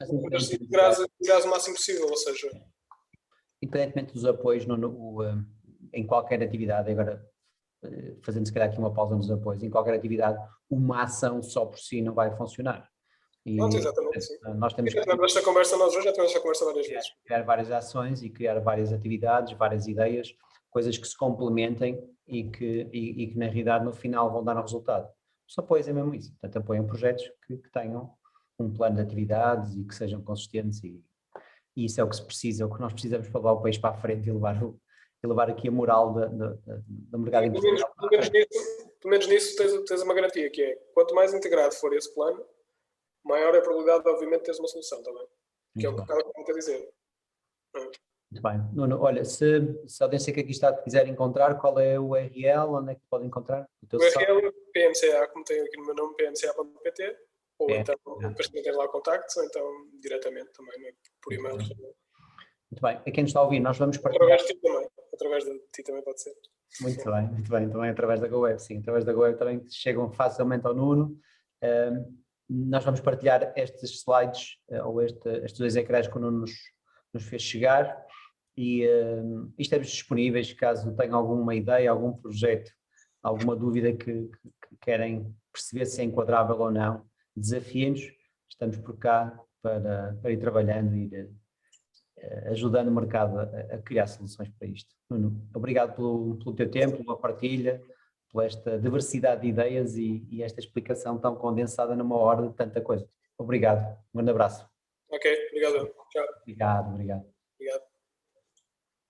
integrares o máximo possível, ou seja... Independentemente dos apoios em qualquer atividade, agora fazendo se calhar aqui uma pausa nos apoios, em qualquer atividade, uma ação só por si não vai funcionar. Exatamente, sim. Nós temos que esta conversa, nós hoje já tivemos esta conversa várias vezes. Criar várias ações e criar várias atividades, várias ideias, coisas que se complementem e que na realidade no final vão dar um resultado. Os apoios é mesmo isso, portanto apoiam projetos que tenham um plano de atividades e que sejam consistentes e isso é o que se precisa, é o que nós precisamos para levar o país para a frente e levar aqui a moral da mercado empresarial. Pelo menos nisso tens uma garantia, que é, quanto mais integrado for esse plano, maior é a probabilidade, obviamente, de teres uma solução também. Que é o que acaba de dizer. Muito bem. Nuno, olha, se a audiência que aqui está te quiser encontrar, qual é o URL, onde é que te pode encontrar? O URL, PMCA, como tenho aqui no meu nome, pmca.pt, ou então, depois também tens lá contactos, ou então diretamente também, né? Por e-mail. Muito bem. A quem nos está a ouvir, nós vamos partilhar... Através de ti também pode ser. Muito bem. Também através da GoWeb, sim. Através da GoWeb também chegam facilmente ao Nuno. Nós vamos partilhar estes slides, ou estes dois ecrãs que o Nuno nos fez chegar e estamos disponíveis caso tenham alguma ideia, algum projeto, alguma dúvida que querem perceber se é enquadrável ou não, desafiem-nos, estamos por cá para ir trabalhando e ir ajudando o mercado a criar soluções para isto. Nuno, obrigado pelo teu tempo, pela partilha, por esta diversidade de ideias e esta explicação tão condensada numa hora de tanta coisa. Obrigado, um grande abraço. Ok, obrigado. Tchau. Obrigado.